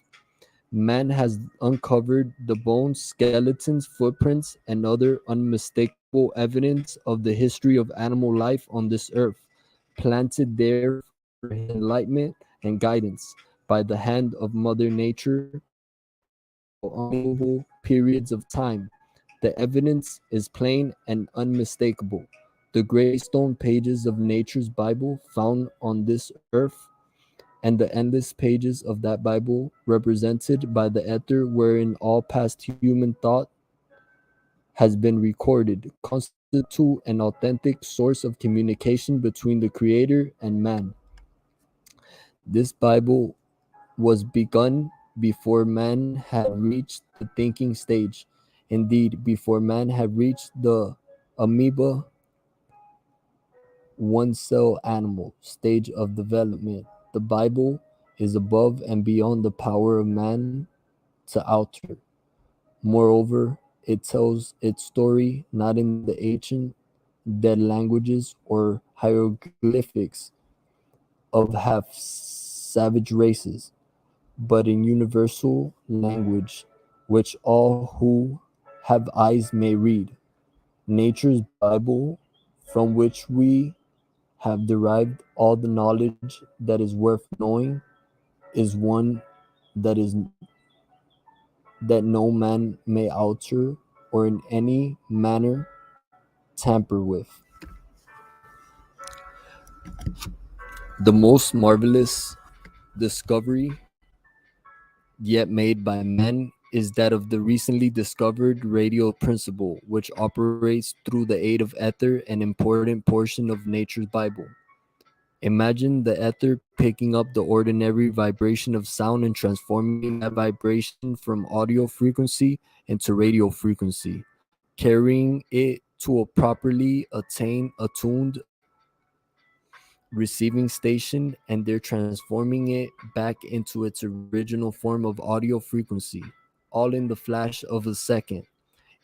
Speaker 1: man has uncovered the bones, skeletons, footprints, and other unmistakable evidence of the history of animal life on this earth, planted there for his enlightenment and guidance by the hand of Mother Nature throughout unnamable periods of time. The evidence is plain and unmistakable. The gray stone pages of nature's Bible found on this earth and the endless pages of that Bible represented by the ether wherein all past human thought has been recorded, constitute an authentic source of communication between the Creator and man. This Bible was begun before man had reached the thinking stage. Indeed, before man had reached the amoeba, one cell animal stage of development. The Bible is above and beyond the power of man to alter. Moreover, it tells its story not in the ancient dead languages or hieroglyphics of half savage races, but in universal language which all who have eyes may read. Nature's Bible, from which we have derived all the knowledge that is worth knowing, is one that is that no man may alter or in any manner tamper with. The most marvelous discovery yet made by men is that of the recently discovered radio principle, which operates through the aid of ether, an important portion of nature's Bible. Imagine the ether picking up the ordinary vibration of sound and transforming that vibration from audio frequency into radio frequency, carrying it to a properly attuned receiving station, and they're transforming it back into its original form of audio frequency, all in the flash of a second.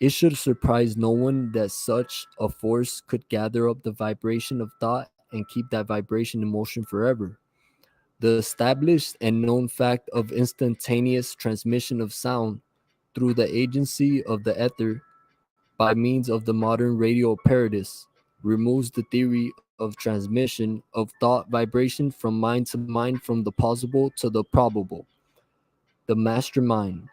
Speaker 1: It should surprise no one that such a force could gather up the vibration of thought and keep that vibration in motion forever. The established and known fact of instantaneous transmission of sound through the agency of the ether by means of the modern radio apparatus, removes the theory of transmission of thought vibration from mind to mind, from the possible to the probable. The mastermind.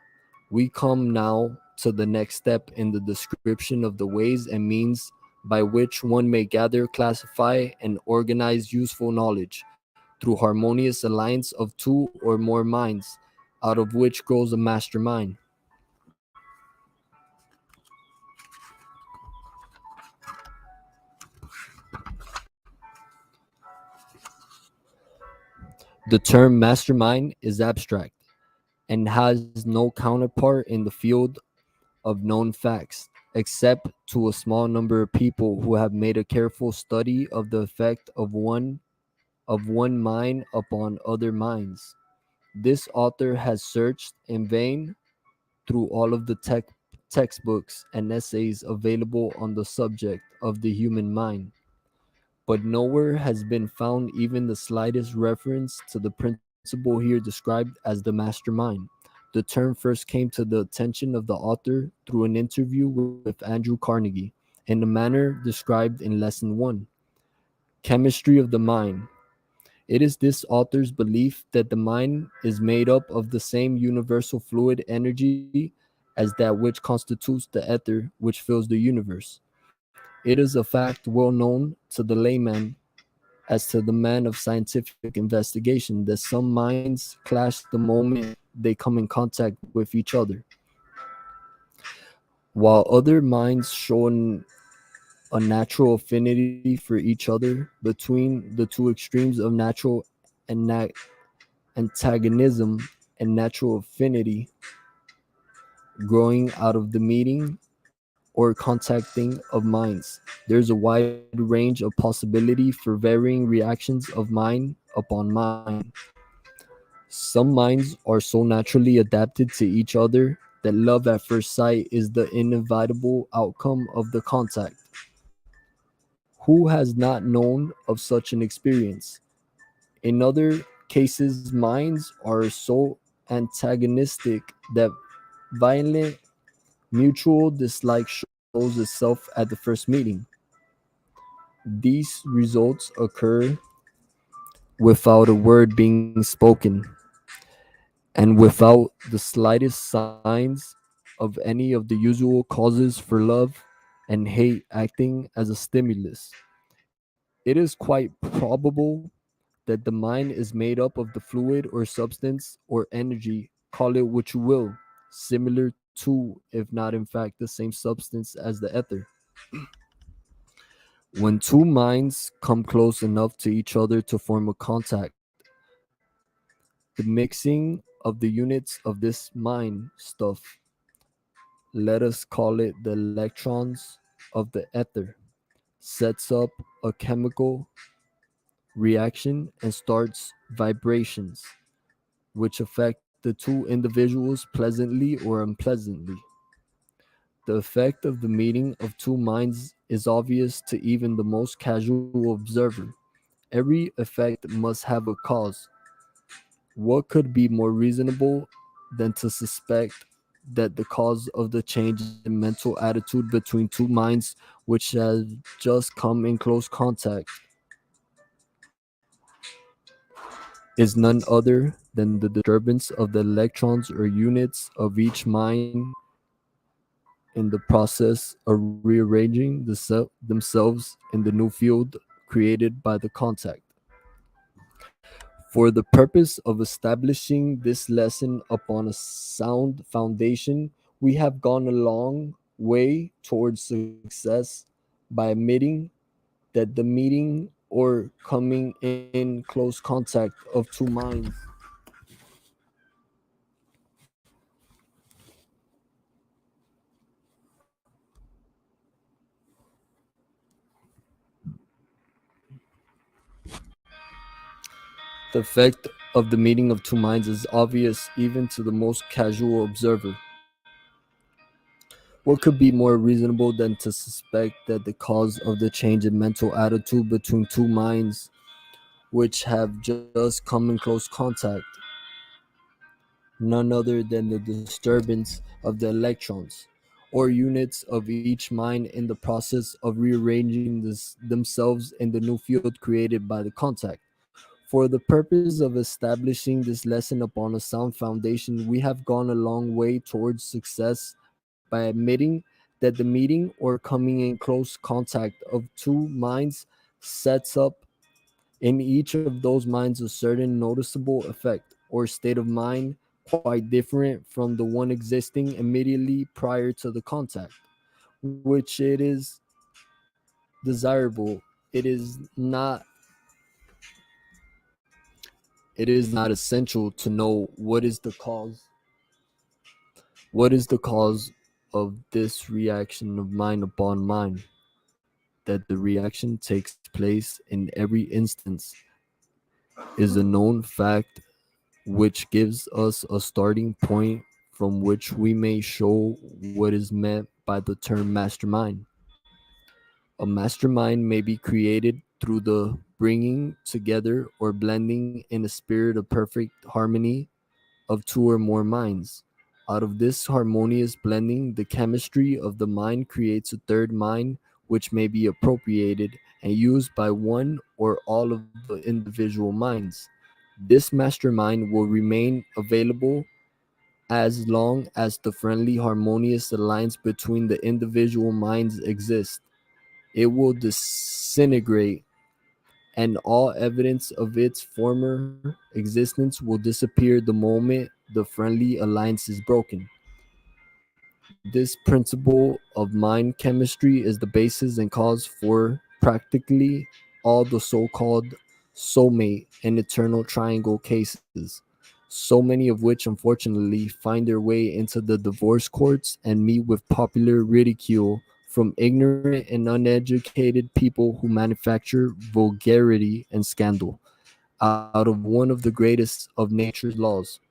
Speaker 1: We come now to the next step in the description of the ways and means by which one may gather, classify, and organize useful knowledge through harmonious alliance of two or more minds, out of which grows a mastermind. The term mastermind is abstract and has no counterpart in the field of known facts, except to a small number of people who have made a careful study of the effect of one mind upon other minds. This author has searched in vain through all of the textbooks and essays available on the subject of the human mind, but nowhere has been found even the slightest reference to the principle here described as the mastermind. The term first came to the attention of the author through an interview with Andrew Carnegie, in the manner described in Lesson 1, Chemistry of the Mind. It is this author's belief that the mind is made up of the same universal fluid energy as that which constitutes the ether which fills the universe. It is a fact well known to the layman as to the man of scientific investigation that some minds clash the moment they come in contact with each other, while other minds show a natural affinity for each other between the two extremes of natural ana- antagonism and natural affinity growing out of the meeting or contacting of minds. There's a wide range of possibility for varying reactions of mind upon mind. Some minds are so naturally adapted to each other that love at first sight is the inevitable outcome of the contact. Who has not known of such an experience? In other cases, minds are so antagonistic that violent mutual dislike shows itself at the first meeting. These results occur without a word being spoken and without the slightest signs of any of the usual causes for love and hate acting as a stimulus. It is quite probable that the mind is made up of the fluid or substance or energy, call it what you will, similar to, if not in fact, the same substance as the ether. When two minds come close enough to each other to form a contact, the mixing of the units of this mind stuff, let us call it the electrons of the ether, sets up a chemical reaction and starts vibrations, which affect the two individuals pleasantly or unpleasantly. The effect of the meeting of two minds is obvious to even the most casual observer. Every effect must have a cause. What could be more reasonable than to suspect that the cause of the change in mental attitude between two minds which have just come in close contact is none other than the disturbance of the electrons or units of each mind in the process of rearranging themselves in the new field created by the contact. For the purpose of establishing this lesson upon a sound foundation, we have gone a long way towards success by admitting that the meeting or coming in close contact of two minds the effect of the meeting of two minds is obvious even to the most casual observer. What could be more reasonable than to suspect that the cause of the change in mental attitude between two minds which have just come in close contact none other than the disturbance of the electrons, or units of each mind in the process of rearranging themselves in the new field created by the contact. For the purpose of establishing this lesson upon a sound foundation, we have gone a long way towards success by admitting that the meeting or coming in close contact of two minds sets up in each of those minds a certain noticeable effect or state of mind quite different from the one existing immediately prior to the contact, which it is desirable. It is not essential to know what is the cause of this reaction of mind upon mind, that the reaction takes place in every instance is a known fact which gives us a starting point from which we may show what is meant by the term mastermind. A mastermind may be created through the bringing together or blending in a spirit of perfect harmony of two or more minds. Out of this harmonious blending, the chemistry of the mind creates a third mind which may be appropriated and used by one or all of the individual minds. This mastermind will remain available as long as the friendly, harmonious alliance between the individual minds exists. It will disintegrate, and all evidence of its former existence will disappear the moment the friendly alliance is broken. This principle of mind chemistry is the basis and cause for practically all the so called soulmate and eternal triangle cases, so many of which unfortunately find their way into the divorce courts and meet with popular ridicule from ignorant and uneducated people who manufacture vulgarity and scandal out of one of the greatest of nature's laws.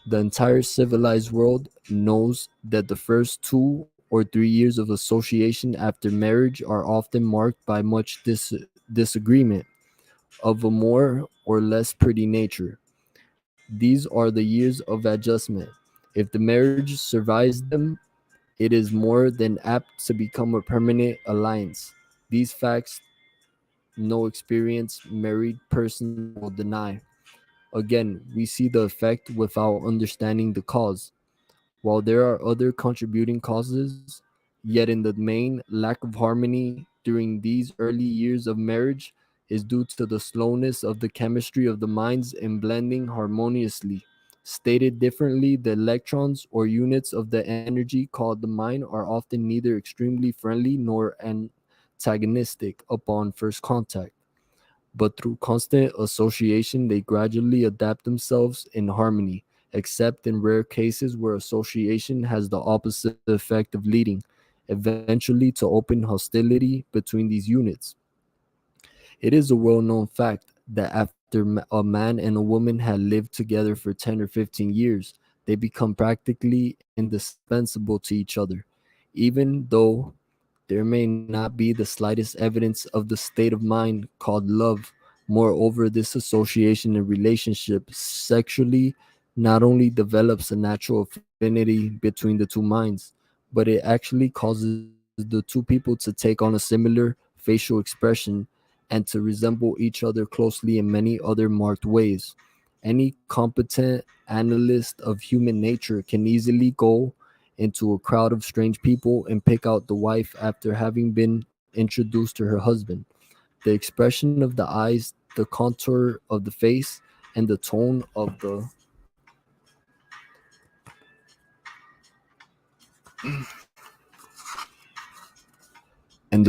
Speaker 1: The entire civilized world knows that the first 2 or 3 years of association after marriage are often marked by much disagreement of a more or less pretty nature. These are the years of adjustment. If the marriage survives them, it is more than apt to become a permanent alliance. These facts no experienced married person will deny. Again, we see the effect without understanding the cause. While there are other contributing causes, yet in the main, lack of harmony during these early years of marriage is due to the slowness of the chemistry of the minds in blending harmoniously. Stated differently, the electrons or units of the energy called the mind are often neither extremely friendly nor antagonistic upon first contact, but through constant association they gradually adapt themselves in harmony, except in rare cases where association has the opposite effect of leading, eventually, to open hostility between these units. It is a well known fact that after a man and a woman had lived together for 10 or 15 years, they become practically indispensable to each other, even though there may not be the slightest evidence of the state of mind called love. Moreover, this association and relationship sexually not only develops a natural affinity between the two minds, but it actually causes the two people to take on a similar facial expression and to resemble each other closely in many other marked ways. Any competent analyst of human nature can easily go into a crowd of strange people and pick out the wife after having been introduced to her husband. The expression of the eyes, the contour of the face, and the tone of the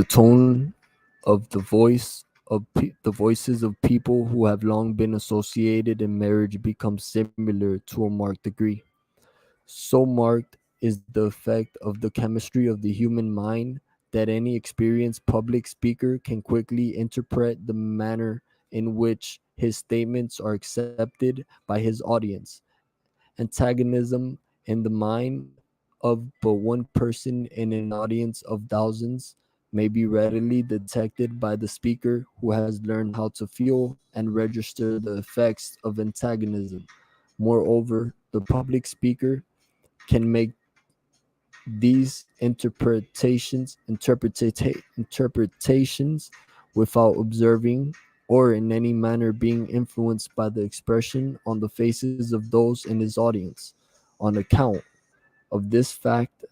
Speaker 1: tone of the the voices of people who have long been associated in marriage become similar to a marked degree. So marked is the effect of the chemistry of the human mind that any experienced public speaker can quickly interpret the manner in which his statements are accepted by his audience. Antagonism in the mind of but one person in an audience of thousands may be readily detected by the speaker who has learned how to feel and register the effects of antagonism. Moreover, the public speaker can make these interpretations without observing or in any manner being influenced by the expression on the faces of those in his audience. On account of this fact,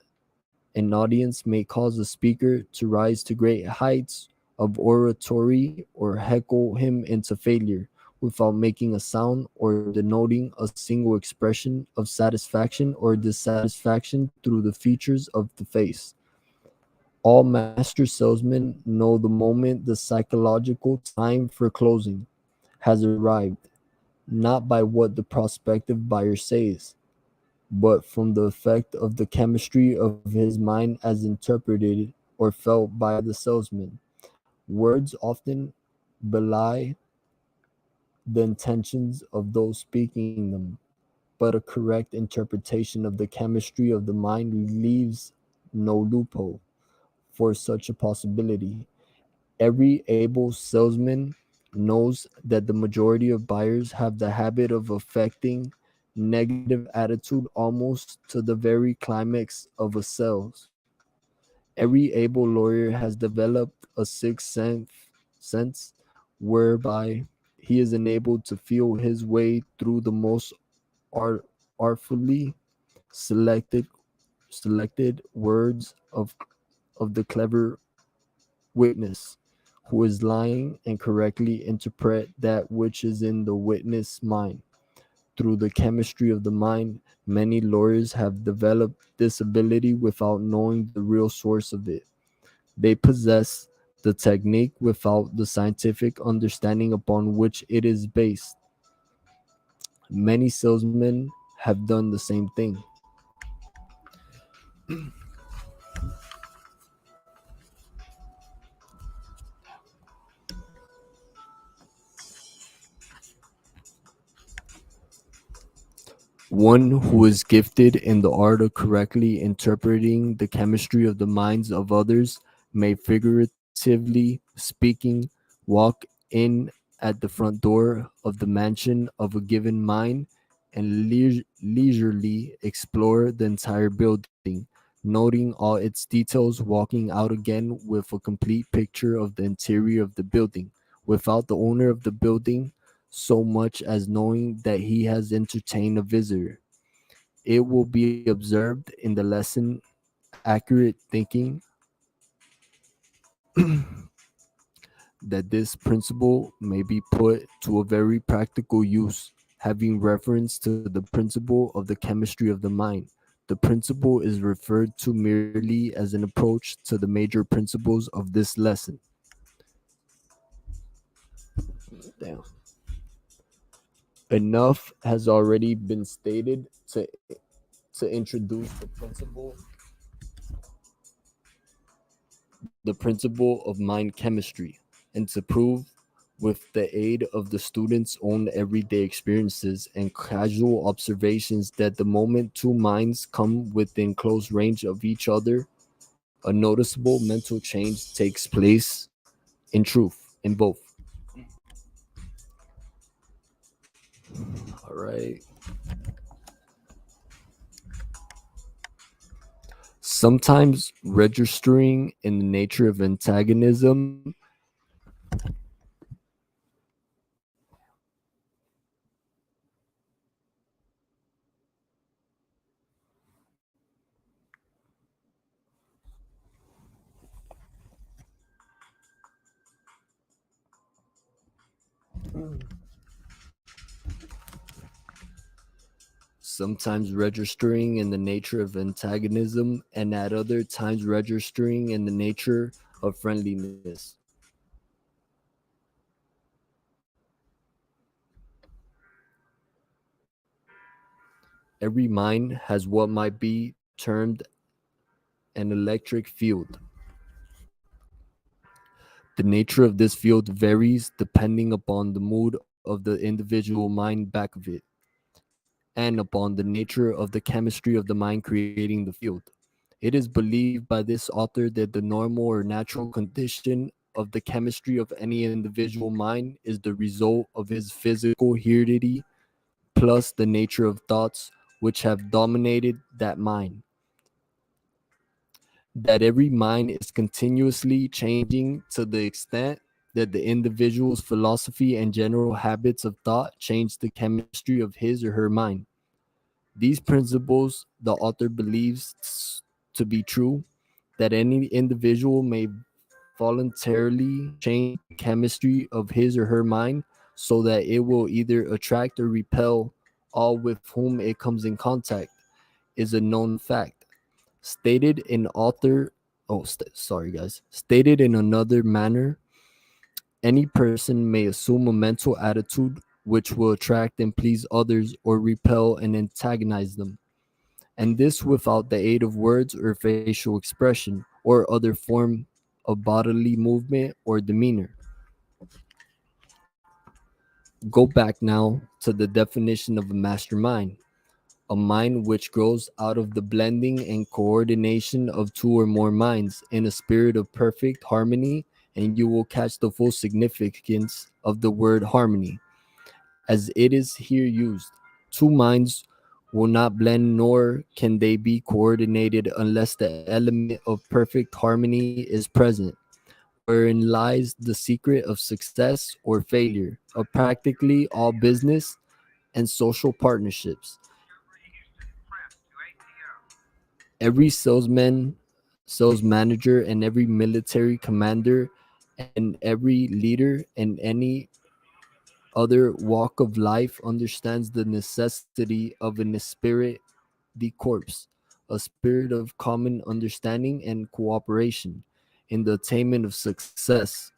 Speaker 1: an audience may cause a speaker to rise to great heights of oratory or heckle him into failure without making a sound or denoting a single expression of satisfaction or dissatisfaction through the features of the face. All master salesmen know the moment the psychological time for closing has arrived, not by what the prospective buyer says, but from the effect of the chemistry of his mind as interpreted or felt by the salesman. Words often belie the intentions of those speaking them, but a correct interpretation of the chemistry of the mind leaves no loophole for such a possibility. Every able salesman knows that the majority of buyers have the habit of affecting negative attitude almost to the very climax of a sales. Every able lawyer has developed a sixth sense whereby he is enabled to feel his way through the most art, artfully selected words of the clever witness who is lying and correctly interpret that which is in the witness mind. Through the chemistry of the mind, many lawyers have developed this ability without knowing the real source of it. They possess the technique without the scientific understanding upon which it is based. Many salesmen have done the same thing. One who is gifted in the art of correctly interpreting the chemistry of the minds of others may, figuratively speaking, walk in at the front door of the mansion of a given mind and leisurely explore the entire building, noting all its details, walking out again with a complete picture of the interior of the building, without the owner of the building so much as knowing that he has entertained a visitor. It will be observed in the lesson accurate thinking that this principle may be put to a very practical use, having reference to the principle of the chemistry of the mind. The principle is referred to merely as an approach to the major principles of this lesson. Damn. Enough has already been stated to introduce the principle of mind chemistry and to prove with the aid of the student's own everyday experiences and casual observations that the moment two minds come within close range of each other, a noticeable mental change takes place in both. All right. Sometimes registering in the nature of antagonism. Sometimes registering in the nature of antagonism, and at other times registering in the nature of friendliness. Every mind has what might be termed an electric field. The nature of this field varies depending upon the mood of the individual mind back of it, and upon the nature of the chemistry of the mind creating the field. It is believed by this author that the normal or natural condition of the chemistry of any individual mind is the result of his physical heredity plus the nature of thoughts which have dominated that mind. That every mind is continuously changing to the extent that the individual's philosophy and general habits of thought change the chemistry of his or her mind. These principles the author believes to be true, that any individual may voluntarily change the chemistry of his or her mind so that it will either attract or repel all with whom it comes in contact is a known fact. Stated in author sorry guys. Stated in another manner, any person may assume a mental attitude which will attract and please others or repel and antagonize them, and this without the aid of words or facial expression or other form of bodily movement or demeanor. Go back now to the definition of a mastermind: a mind which grows out of the blending and coordination of two or more minds in a spirit of perfect harmony, and you will catch the full significance of the word harmony as it is here used. Two minds will not blend, nor can they be coordinated unless the element of perfect harmony is present, wherein lies the secret of success or failure of practically all business and social partnerships. Every salesman, sales manager, and every military commander, and every leader in any other walk of life understands the necessity of an spirit de corps, a spirit of common understanding and cooperation in the attainment of success.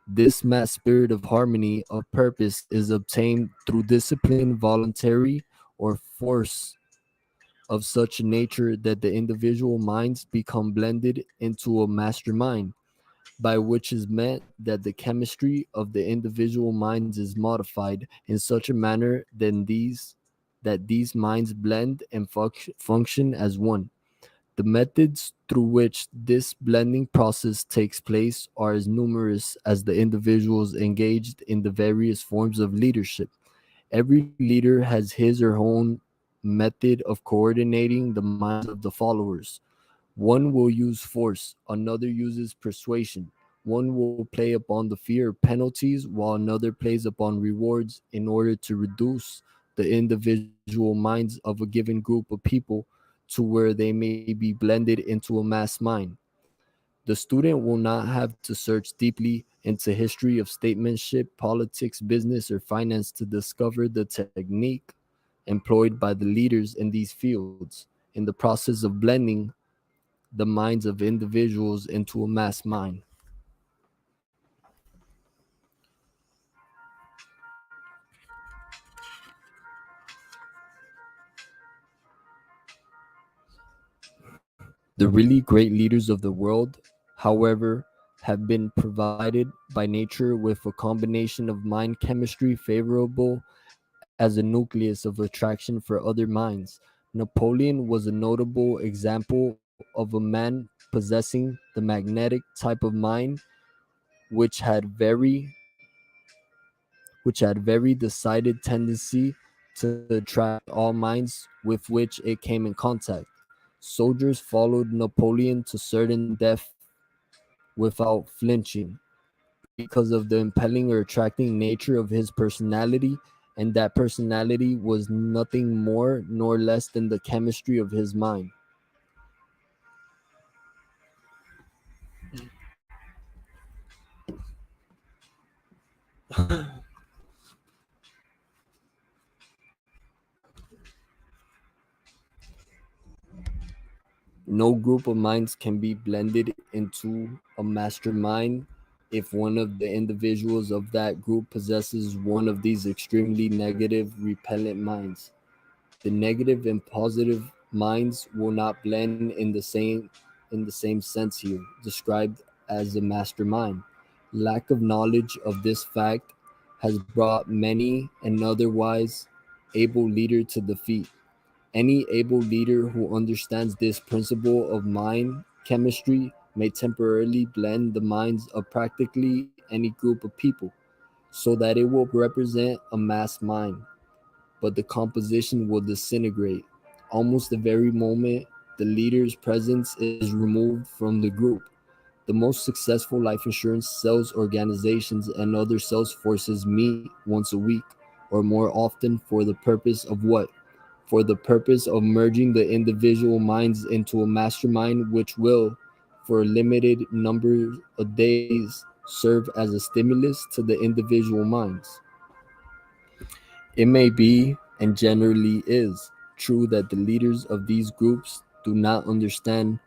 Speaker 1: This mass spirit of harmony of purpose is obtained through discipline, voluntary, or force of such a nature that the individual minds become blended into a mastermind, by which is meant that the chemistry of the individual minds is modified in such a manner that these minds blend and function as one. The methods through which this blending process takes place are as numerous as the individuals engaged in the various forms of leadership. Every leader has his or her own method of coordinating the minds of the followers. One will use force, another uses persuasion. One will play upon the fear of penalties, while another plays upon rewards in order to reduce the individual minds of a given group of people to where they may be blended into a mass mind. The student will not have to search deeply into history of statesmanship, politics, business, or finance to discover the technique employed by the leaders in these fields in the process of blending the minds of individuals into a mass mind. The really great leaders of the world, however, have been provided by nature with a combination of mind chemistry favorable as a nucleus of attraction for other minds. Napoleon was a notable example of a man possessing the magnetic type of mind which had very which had very decided tendency to attract all minds with which it came in contact. Soldiers followed Napoleon to certain death without flinching because of the impelling or attracting nature of his personality, and that personality was nothing more nor less than the chemistry of his mind. No group of minds can be blended into a mastermind if one of the individuals of that group possesses one of these extremely negative, repellent minds. The negative and positive minds will not blend in the same sense here, described as a mastermind. Lack of knowledge of this fact has brought many an otherwise able leader to defeat. Any able leader who understands this principle of mind chemistry may temporarily blend the minds of practically any group of people so that it will represent a mass mind. but the composition will disintegrate almost the very moment the leader's presence is removed from the group. The most successful life insurance sales organizations and other sales forces meet once a week or more often for the purpose of what? For the purpose of merging the individual minds into a mastermind which will, for a limited number of days, serve as a stimulus to the individual minds. It may be, and generally is, true that the leaders of these groups do not understand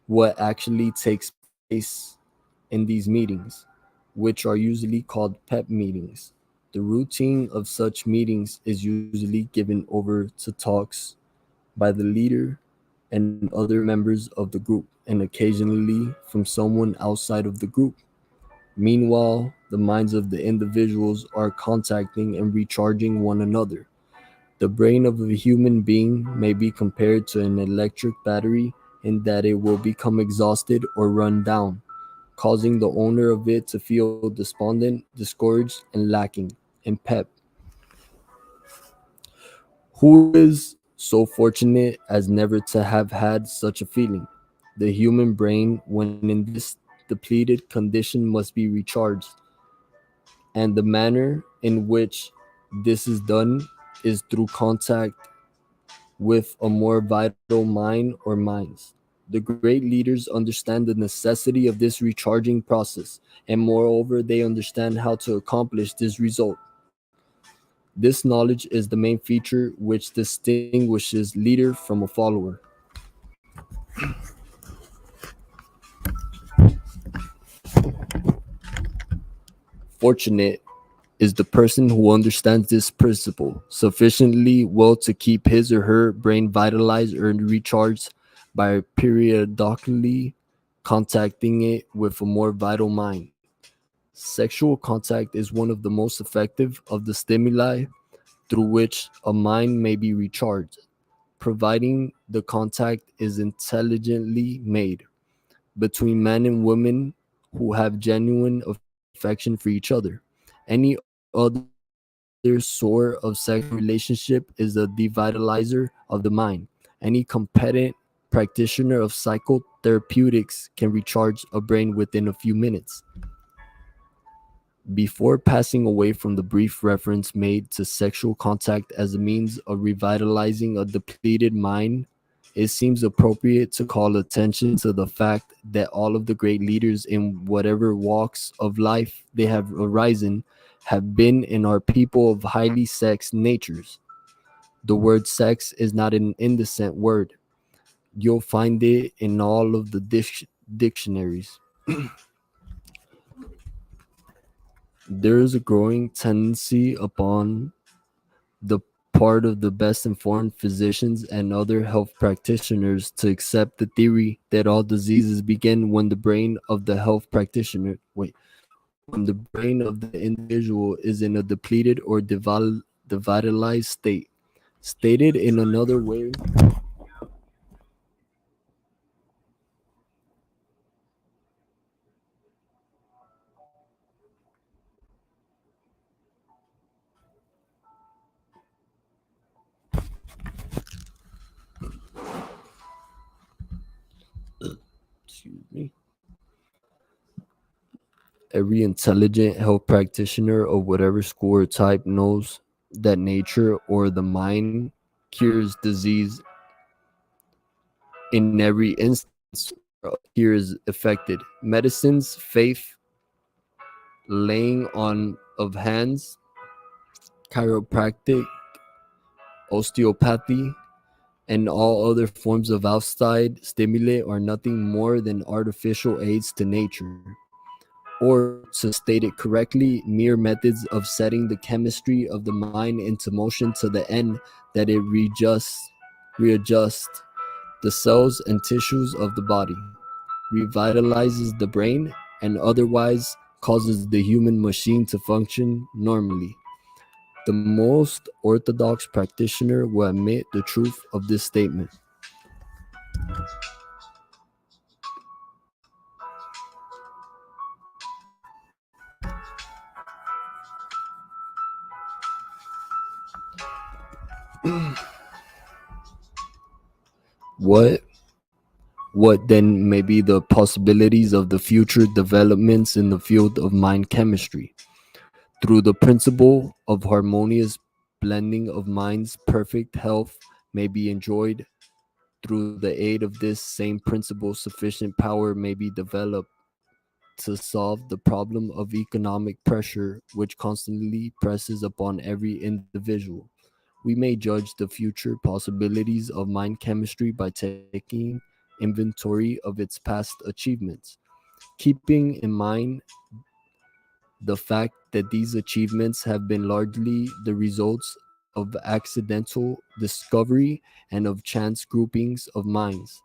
Speaker 1: what actually takes place in these meetings, which are usually called PEP meetings. The routine of such meetings is usually given over to talks by the leader and other members of the group, and occasionally from someone outside of the group. Meanwhile, the minds of the individuals are contacting and recharging one another. The brain of a human being may be compared to an electric battery in that it will become exhausted or run down, causing the owner of it to feel despondent, discouraged, and lacking in pep. Who is so fortunate as never to have had such a feeling? The human brain, when in this depleted condition, must be recharged, and the manner in which this is done is through contact with a more vital mind or minds. The great leaders understand the necessity of this recharging process, and moreover, they understand how to accomplish this result. This knowledge is the main feature which distinguishes leader from a follower. Fortunate is the person who understands this principle sufficiently well to keep his or her brain vitalized or recharged by periodically contacting it with a more vital mind. Sexual contact is one of the most effective of the stimuli through which a mind may be recharged, providing the contact is intelligently made between men and women who have genuine affection for each other. Any other sort of sexual relationship is a devitalizer of the mind. Any competent practitioner of psychotherapeutics can recharge a brain within a few minutes. Before passing away from the brief reference made to sexual contact as a means of revitalizing a depleted mind, it seems appropriate to call attention to the fact that all of the great leaders in whatever walks of life they have arisen have been and are people of highly sexed natures. The word sex is not an indecent word. You'll find it in all of the dictionaries. There is a growing tendency upon the part of the best informed physicians and other health practitioners to accept the theory that all diseases begin when the brain of the health practitioner when the brain of the individual is in a depleted or devitalized state. Stated in another way, excuse me, every intelligent health practitioner of whatever school or type knows that nature or the mind cures disease in every instance where a cure is affected. Medicines, faith, laying on of hands, chiropractic, osteopathy, and all other forms of outside stimuli are nothing more than artificial aids to nature, or to state it correctly, mere methods of setting the chemistry of the mind into motion to the end that it readjusts the cells and tissues of the body, revitalizes the brain, and otherwise causes the human machine to function normally. The most orthodox practitioner will admit the truth of this statement. What what then may be the possibilities of the future developments in the field of mind chemistry? Through the principle of harmonious blending of minds, perfect health may be enjoyed. Through the aid of this same principle, sufficient power may be developed to solve the problem of economic pressure which constantly presses upon every individual. We may judge the future possibilities of mind chemistry by taking inventory of its past achievements, keeping in mind the fact that these achievements have been largely the results of accidental discovery and of chance groupings of minds.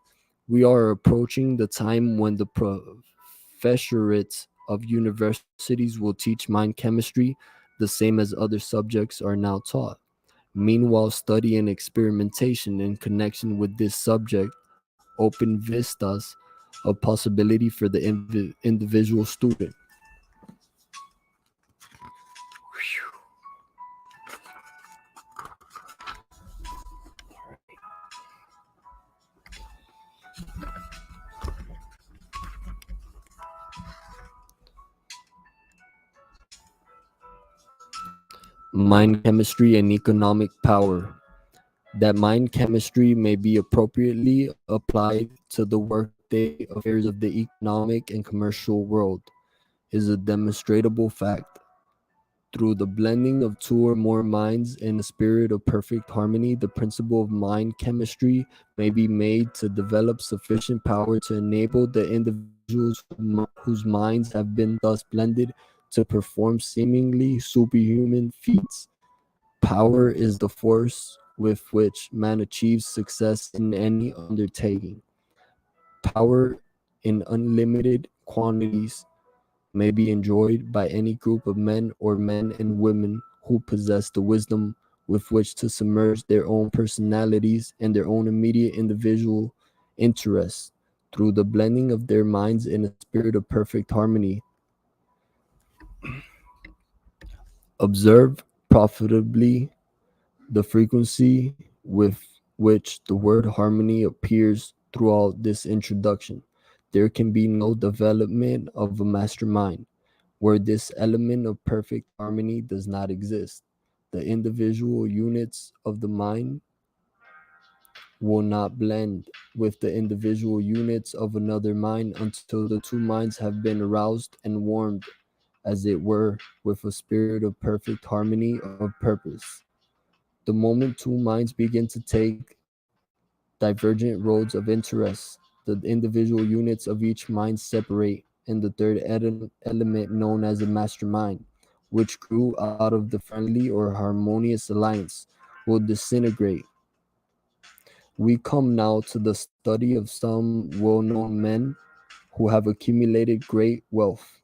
Speaker 1: We are approaching the time when the professoriate of universities will teach mind chemistry the same as other subjects are now taught. Meanwhile, study and experimentation in connection with this subject open vistas of possibility for the individual student. Mind chemistry and economic power. That mind chemistry may be appropriately applied to the workday affairs of the economic and commercial world is a demonstrable fact. Through the blending of two or more minds in a spirit of perfect harmony, the principle of mind chemistry may be made to develop sufficient power to enable the individuals whose minds have been thus blended to perform seemingly superhuman feats. Power is the force with which man achieves success in any undertaking. Power in unlimited quantities may be enjoyed by any group of men or men and women who possess the wisdom with which to submerge their own personalities and their own immediate individual interests through the blending of their minds in a spirit of perfect harmony. Observe profitably the frequency with which the word harmony appears throughout this introduction. There can be no development of a mastermind where this element of perfect harmony does not exist. The individual units of the mind will not blend with the individual units of another mind until the two minds have been aroused and warmed, as it were, with a spirit of perfect harmony of purpose. The moment two minds begin to take divergent roads of interest, the individual units of each mind separate, and the third element, known as a mastermind, which grew out of the friendly or harmonious alliance, will disintegrate. We come now to the study of some well known men who have accumulated great wealth,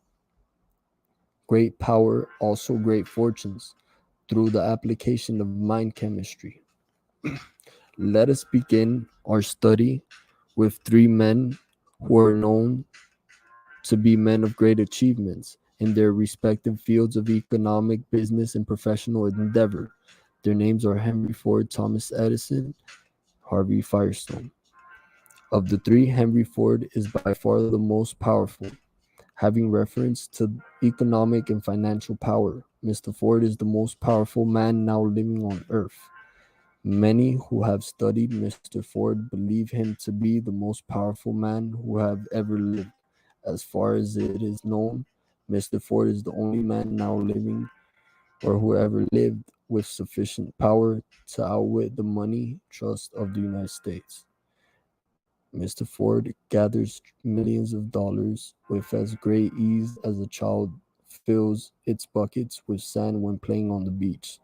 Speaker 1: great power, also great fortunes, through the application of mind chemistry. Let us begin our study with three men who are known to be men of great achievements in their respective fields of economic, business, and professional endeavor. Their names are Henry Ford, Thomas Edison, Harvey Firestone. Of the three, Henry Ford is by far the most powerful. Having reference to economic and financial power, Mr. Ford is the most powerful man now living on earth. Many who have studied Mr. Ford believe him to be the most powerful man who have ever lived. As far as it is known, Mr. Ford is the only man now living or who ever lived with sufficient power to outwit the money trust of the United States. Mr. Ford gathers millions of dollars with as great ease as a child fills its buckets with sand when playing on the beach.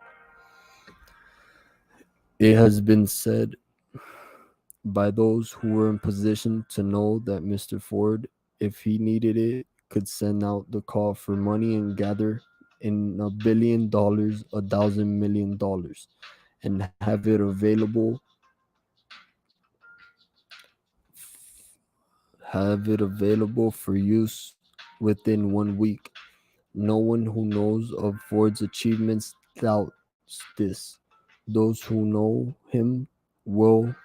Speaker 1: It has been said by those who were in position to know that Mr. Ford, if he needed it, could send out the call for money and gather in $1 billion, $1,000 million, and have it available for use within 1 week. No one who knows of Ford's achievements doubts this. Those who know him will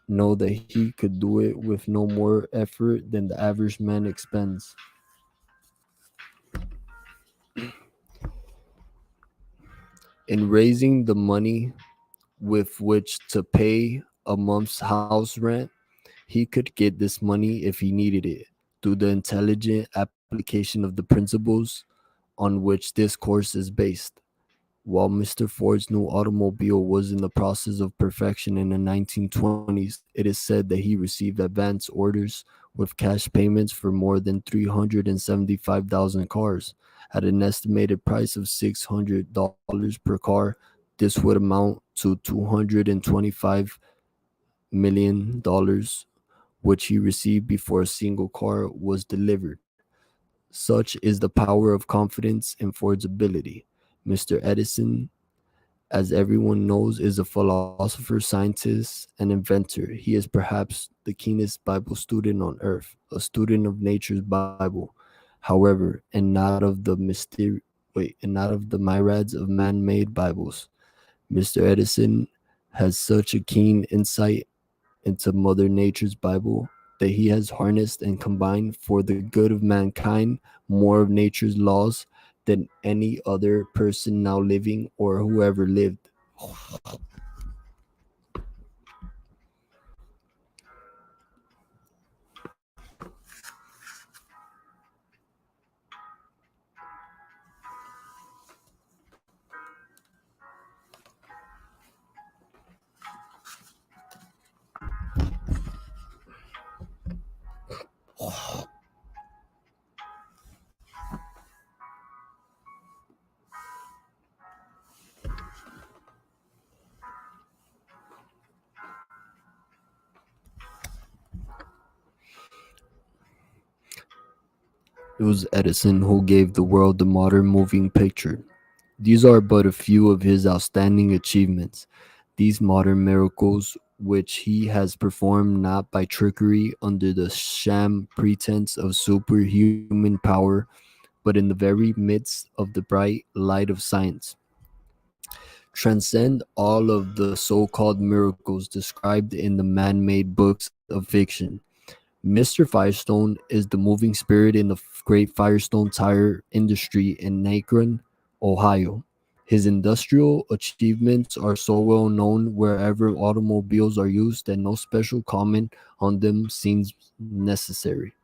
Speaker 1: know that he could do it with no more effort than the average man expends. In raising the money with which to pay a month's house rent, he could get this money if he needed it through the intelligent application of the principles on which this course is based. While Mr. Ford's new automobile was in the process of perfection in the 1920s, it is said that he received advance orders with cash payments for more than 375,000 cars. At an estimated price of $600 per car, this would amount to $225 million, which he received before a single car was delivered. Such is the power of confidence in Ford's ability. Mr. Edison, as everyone knows, is a philosopher, scientist, and inventor. He is perhaps the keenest Bible student on earth, a student of nature's Bible. However, and not of the myriads of man-made Bibles. Mr. Edison has such a keen insight into Mother Nature's Bible that he has harnessed and combined for the good of mankind more of nature's laws than any other person now living or whoever lived. It was Edison who gave the world the modern moving picture. These are but a few of his outstanding achievements. These modern miracles, which he has performed not by trickery under the sham pretense of superhuman power, but in the very midst of the bright light of science, transcend all of the so called miracles described in the man made books of fiction. Mr. Firestone is the moving spirit in the great Firestone tire industry in Akron, Ohio. His industrial achievements are so well known wherever automobiles are used that no special comment on them seems necessary.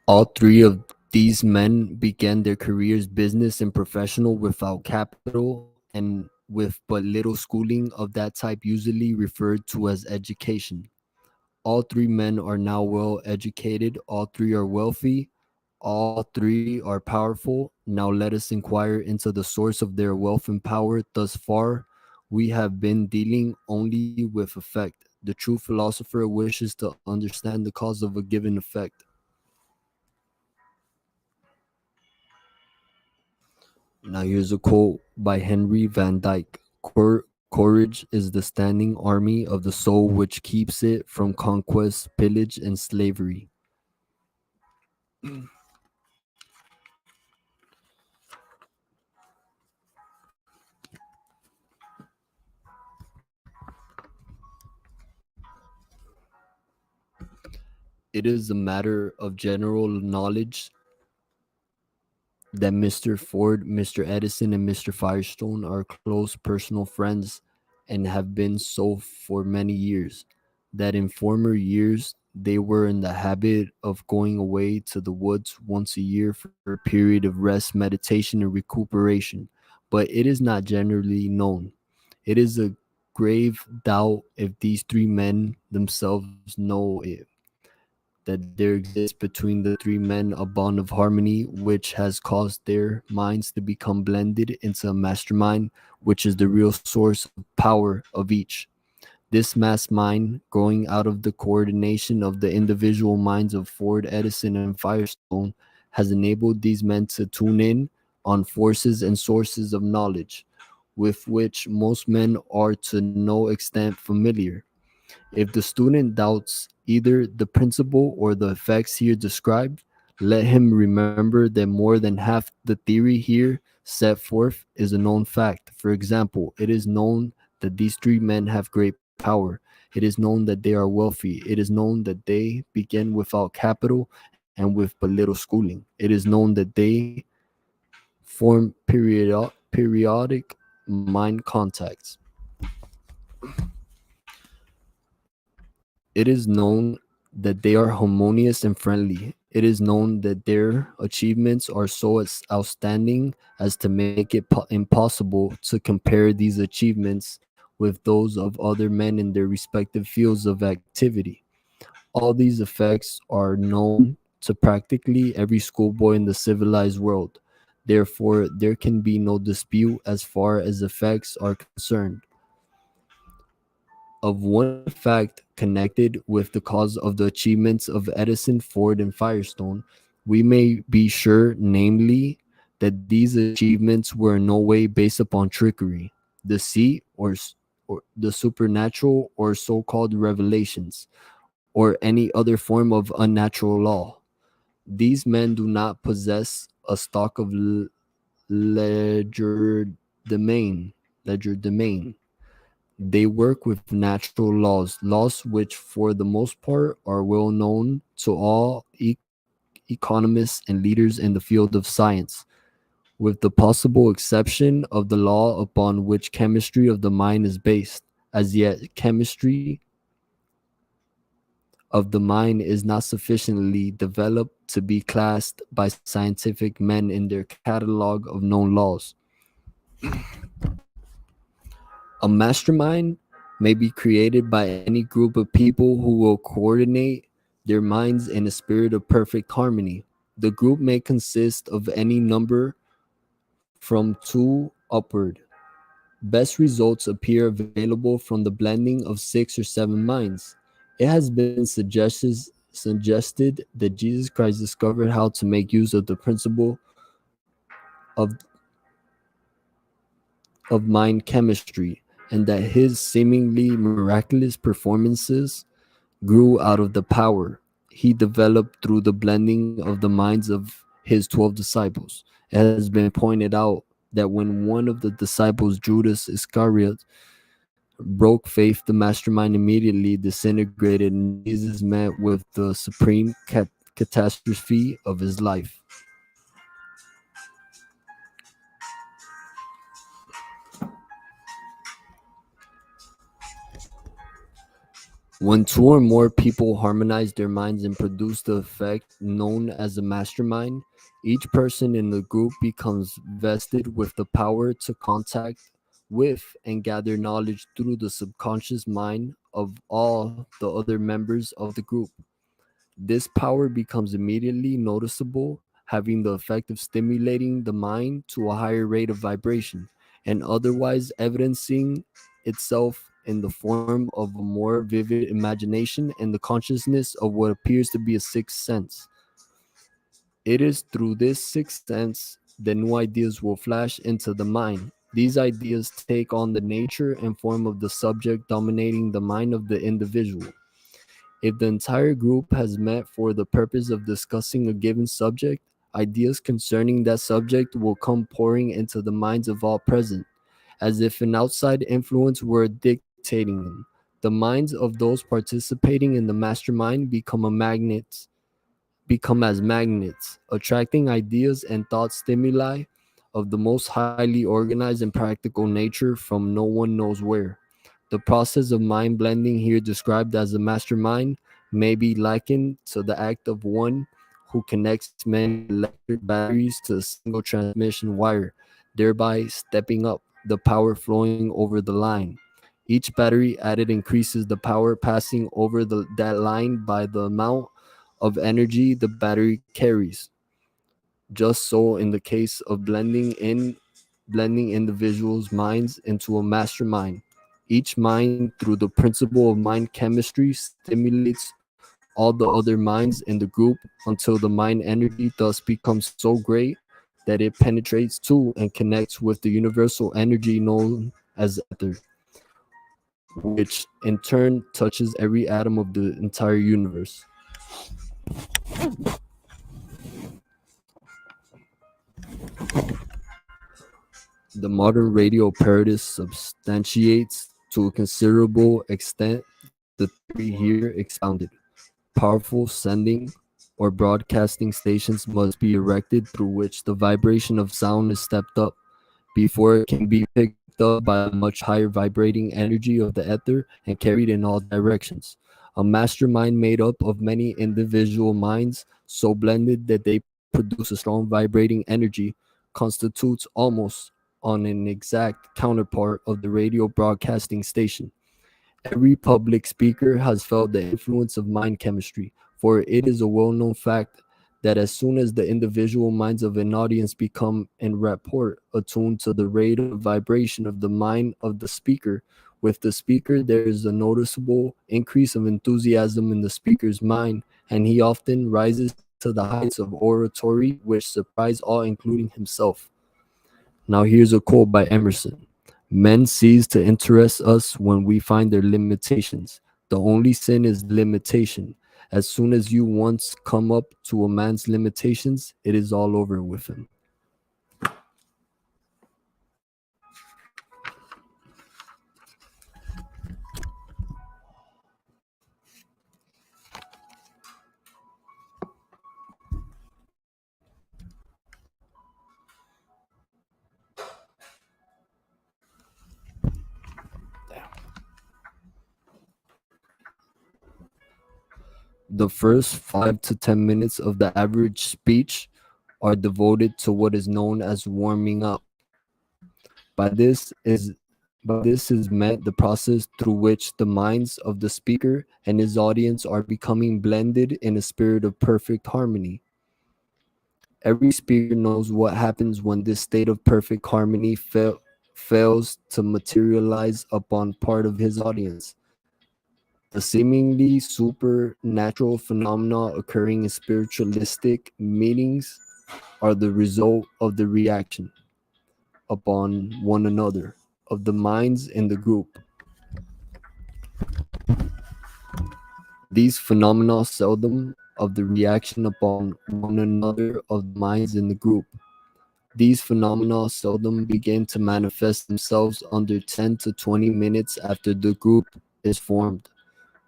Speaker 1: All three of these men began their careers business and professional without capital and with but little schooling of that type usually referred to as education. All three men are now well educated, all three are wealthy, all three are powerful. Now let us inquire into the source of their wealth and power. Thus far, we have been dealing only with effect. The true philosopher wishes to understand the cause of a given effect. Now, here's a quote by Henry Van Dyke: Courage is the standing army of the soul which keeps it from conquest, pillage, and slavery. It is a matter of general knowledge that Mr. Ford, Mr. Edison, and Mr. Firestone are close personal friends and have been so for many years. That in former years they were in the habit of going away to the woods once a year for a period of rest, meditation, and recuperation. But it is not generally known. It is a grave doubt if these three men themselves know it, that there exists between the three men a bond of harmony which has caused their minds to become blended into a mastermind, which is the real source of power of each. This mass mind, growing out of the coordination of the individual minds of Ford, Edison, and Firestone, has enabled these men to tune in on forces and sources of knowledge with which most men are to no extent familiar. If the student doubts either the principle or the effects here described, Let him remember that more than half the theory here set forth is a known fact. For example, it is known that these three men have great power. It is known that they are wealthy. It is known that they begin without capital and with but little schooling. It is known that they form periodic mind contacts. It is known that they are harmonious and friendly. It is known that their achievements are so outstanding as to make it impossible to compare these achievements with those of other men in their respective fields of activity. All these effects are known to practically every schoolboy in the civilized world. Therefore, there can be no dispute as far as effects are concerned. Of one fact connected with the cause of the achievements of Edison, Ford, and Firestone, we may be sure, namely, that these achievements were in no way based upon trickery, deceit, or the supernatural or so called revelations, or any other form of unnatural law. These men do not possess a stock of legerdemain. Legerdemain. They work with natural laws, laws which, for the most part, are well known to all economists and leaders in the field of science, with the possible exception of the law upon which chemistry of the mind is based. As yet, chemistry of the mind is not sufficiently developed to be classed by scientific men in their catalog of known laws. A mastermind may be created by any group of people who will coordinate their minds in a spirit of perfect harmony. The group may consist of any number from two upward. Best results appear available from the blending of 6 or 7 minds. It has been suggested that Jesus Christ discovered how to make use of the principle of, of mind chemistry, and that his seemingly miraculous performances grew out of the power he developed through the blending of the minds of his 12 disciples. It has been pointed out that when one of the disciples, Judas Iscariot, broke faith, the mastermind immediately disintegrated, and Jesus met with the supreme catastrophe of his life. When two or more people harmonize their minds and produce the effect known as a mastermind, each person in the group becomes vested with the power to contact with and gather knowledge through the subconscious mind of all the other members of the group. This power becomes immediately noticeable, having the effect of stimulating the mind to a higher rate of vibration, and otherwise evidencing itself in the form of a more vivid imagination and the consciousness of what appears to be a sixth sense. It is through this sixth sense that new ideas will flash into the mind. These ideas take on the nature and form of the subject dominating the mind of the individual. If the entire group has met for the purpose of discussing a given subject, ideas concerning that subject will come pouring into the minds of all present, as if an outside influence were dictating them. The minds of those participating in the mastermind become as magnets, attracting ideas and thought stimuli of the most highly organized and practical nature from no one knows where. The process of mind blending, here described as a mastermind, may be likened to the act of one who connects many electric batteries to a single transmission wire, thereby stepping up the power flowing over the line. Each battery added increases the power passing over that line by the amount of energy the battery carries. Just so in the case of blending individuals' minds into a mastermind. Each mind, through the principle of mind chemistry, stimulates all the other minds in the group until the mind energy thus becomes so great that it penetrates to and connects with the universal energy known as ether, which in turn touches every atom of the entire universe. The modern radio apparatus substantiates to a considerable extent the theory here expounded. Powerful sending or broadcasting stations must be erected through which the vibration of sound is stepped up before it can be picked up by the much higher vibrating energy of the ether and carried in all directions. A mastermind made up of many individual minds, so blended that they produce a strong vibrating energy, constitutes almost on an exact counterpart of the radio broadcasting station. Every public speaker has felt the influence of mind chemistry, for it is a well known fact that as soon as the individual minds of an audience become en rapport, attuned to the rate of vibration of the mind of the speaker, with the speaker there is a noticeable increase of enthusiasm in the speaker's mind, and he often rises to the heights of oratory which surprise all, including himself. Now, here's a quote by Emerson: Men cease to interest us when we find their limitations. The only sin is limitation. As soon as you once come up to a man's limitations, it is all over with him. The first 5 to 10 minutes of the average speech are devoted to what is known as warming up. By this is by this is meant the process through which the minds of the speaker and his audience are becoming blended in a spirit of perfect harmony. Every speaker knows what happens when this state of perfect harmony fails to materialize upon part of his audience. The seemingly supernatural phenomena occurring in spiritualistic meetings are the result of the reaction upon one another of the minds in the group. These phenomena seldom of the reaction upon one another of the minds in the group. These phenomena seldom begin to manifest themselves under 10 to 20 minutes after the group is formed,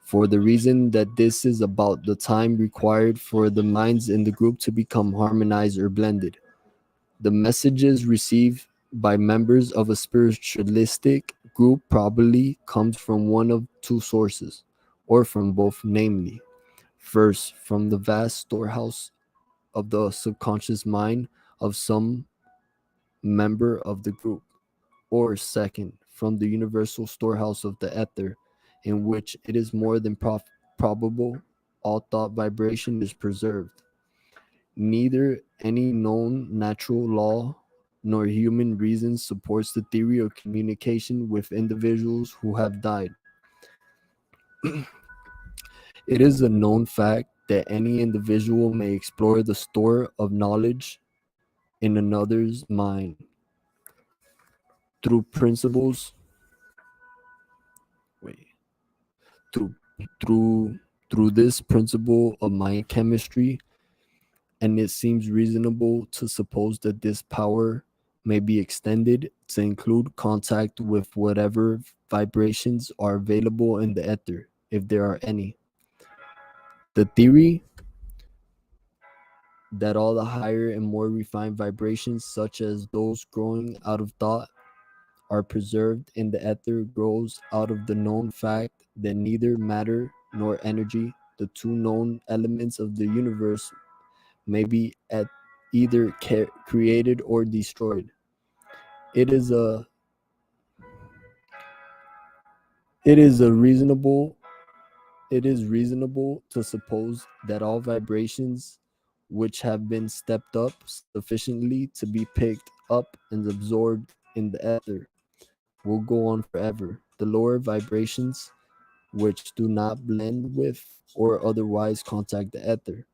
Speaker 1: for the reason that this is about the time required for the minds in the group to become harmonized or blended. The messages received by members of a spiritualistic group probably comes from one of two sources, or from both, namely, first, from the vast storehouse of the subconscious mind of some member of the group, or second, from the universal storehouse of the ether, in which it is more than probable all thought vibration is preserved. Neither any known natural law nor human reason supports the theory of communication with individuals who have died. It is a known fact that any individual may explore the store of knowledge in another's mind through principles wait through through through this principle of mind chemistry, and it seems reasonable to suppose that this power may be extended to include contact with whatever vibrations are available in the ether, if there are any. The theory that all the higher and more refined vibrations, such as those growing out of thought, are preserved in the ether grows out of the known fact that neither matter nor energy, the two known elements of the universe, may be at either created or destroyed. It is a it is a reasonable it is reasonable to suppose that all vibrations which have been stepped up sufficiently to be picked up and absorbed in the ether will go on forever. The lower vibrations which do not blend with or otherwise contact the ether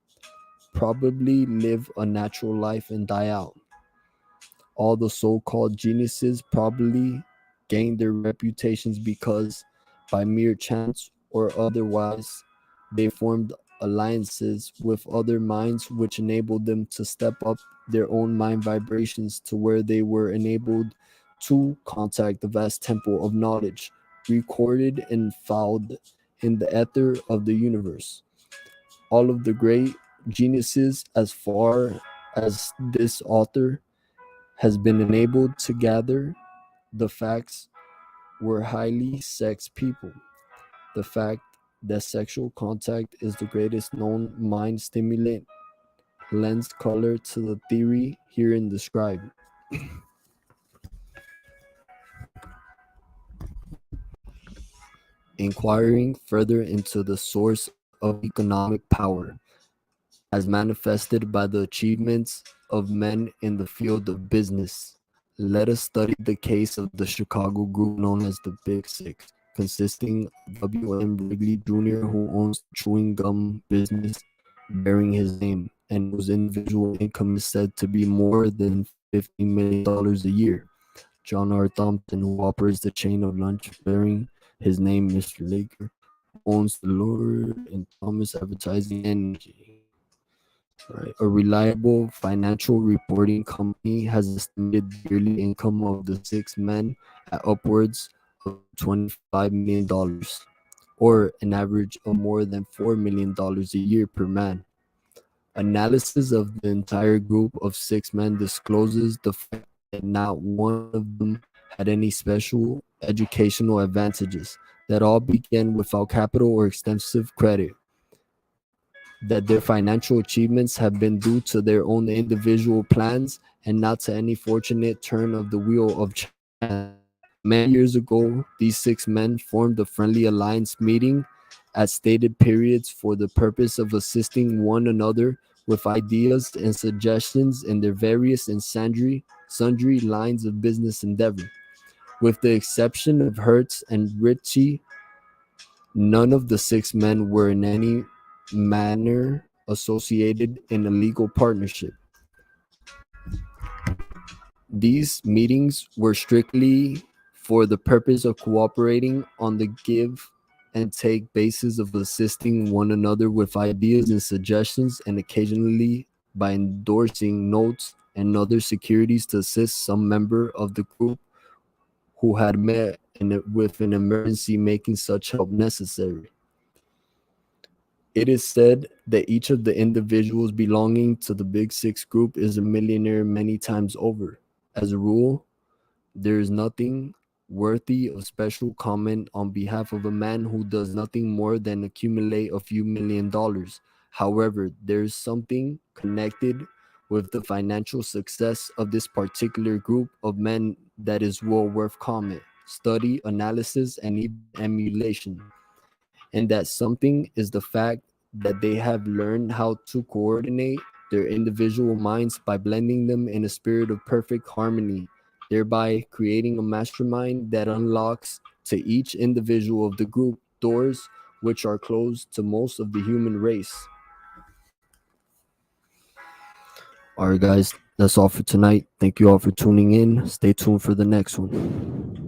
Speaker 1: probably live a natural life and die out. All the so-called geniuses probably gained their reputations because, by mere chance or otherwise, they formed alliances with other minds which enabled them to step up their own mind vibrations to where they were enabled to contact the vast temple of knowledge, recorded and filed in the ether of the universe. All of the great geniuses, as far as this author has been enabled to gather the facts, were highly sex people. The fact that sexual contact is the greatest known mind stimulant lends color to the theory herein described. Inquiring further into the source of economic power, as manifested by the achievements of men in the field of business, let us study the case of the Chicago group known as the Big Six, consisting of W.M. Wrigley Jr., who owns the chewing gum business bearing his name, and whose individual income is said to be more than $15 million a year. John R. Thompson, who operates the chain of lunch bearing his name, Mr. Laker, who owns the Lord and Thomas Advertising Energy. Right. A reliable financial reporting company has estimated the yearly income of the six men at upwards of $25 million, or an average of more than $4 million a year per man. Analysis of the entire group of six men discloses the fact that not one of them had any special educational advantages, that all began without capital or extensive credit, that their financial achievements have been due to their own individual plans and not to any fortunate turn of the wheel of chance. Many years ago, these six men formed a friendly alliance meeting at stated periods for the purpose of assisting one another with ideas and suggestions in their various and sundry lines of business endeavor. With the exception of Hertz and Ritchie, none of the six men were in any manner associated in a legal partnership. These meetings were strictly for the purpose of cooperating on the give and take basis of assisting one another with ideas and suggestions, and occasionally by endorsing notes and other securities to assist some member of the group who had met with an emergency, making such help necessary. It is said that each of the individuals belonging to the Big Six group is a millionaire many times over. As a rule, there is nothing worthy of special comment on behalf of a man who does nothing more than accumulate a few $1 million. However, there is something connected with the financial success of this particular group of men that is well worth comment, study, analysis, and even emulation. And that something is the fact that they have learned how to coordinate their individual minds by blending them in a spirit of perfect harmony, thereby creating a mastermind that unlocks to each individual of the group doors which are closed to most of the human race. All right, guys, that's all for tonight. Thank you all for tuning in. Stay tuned for the next one.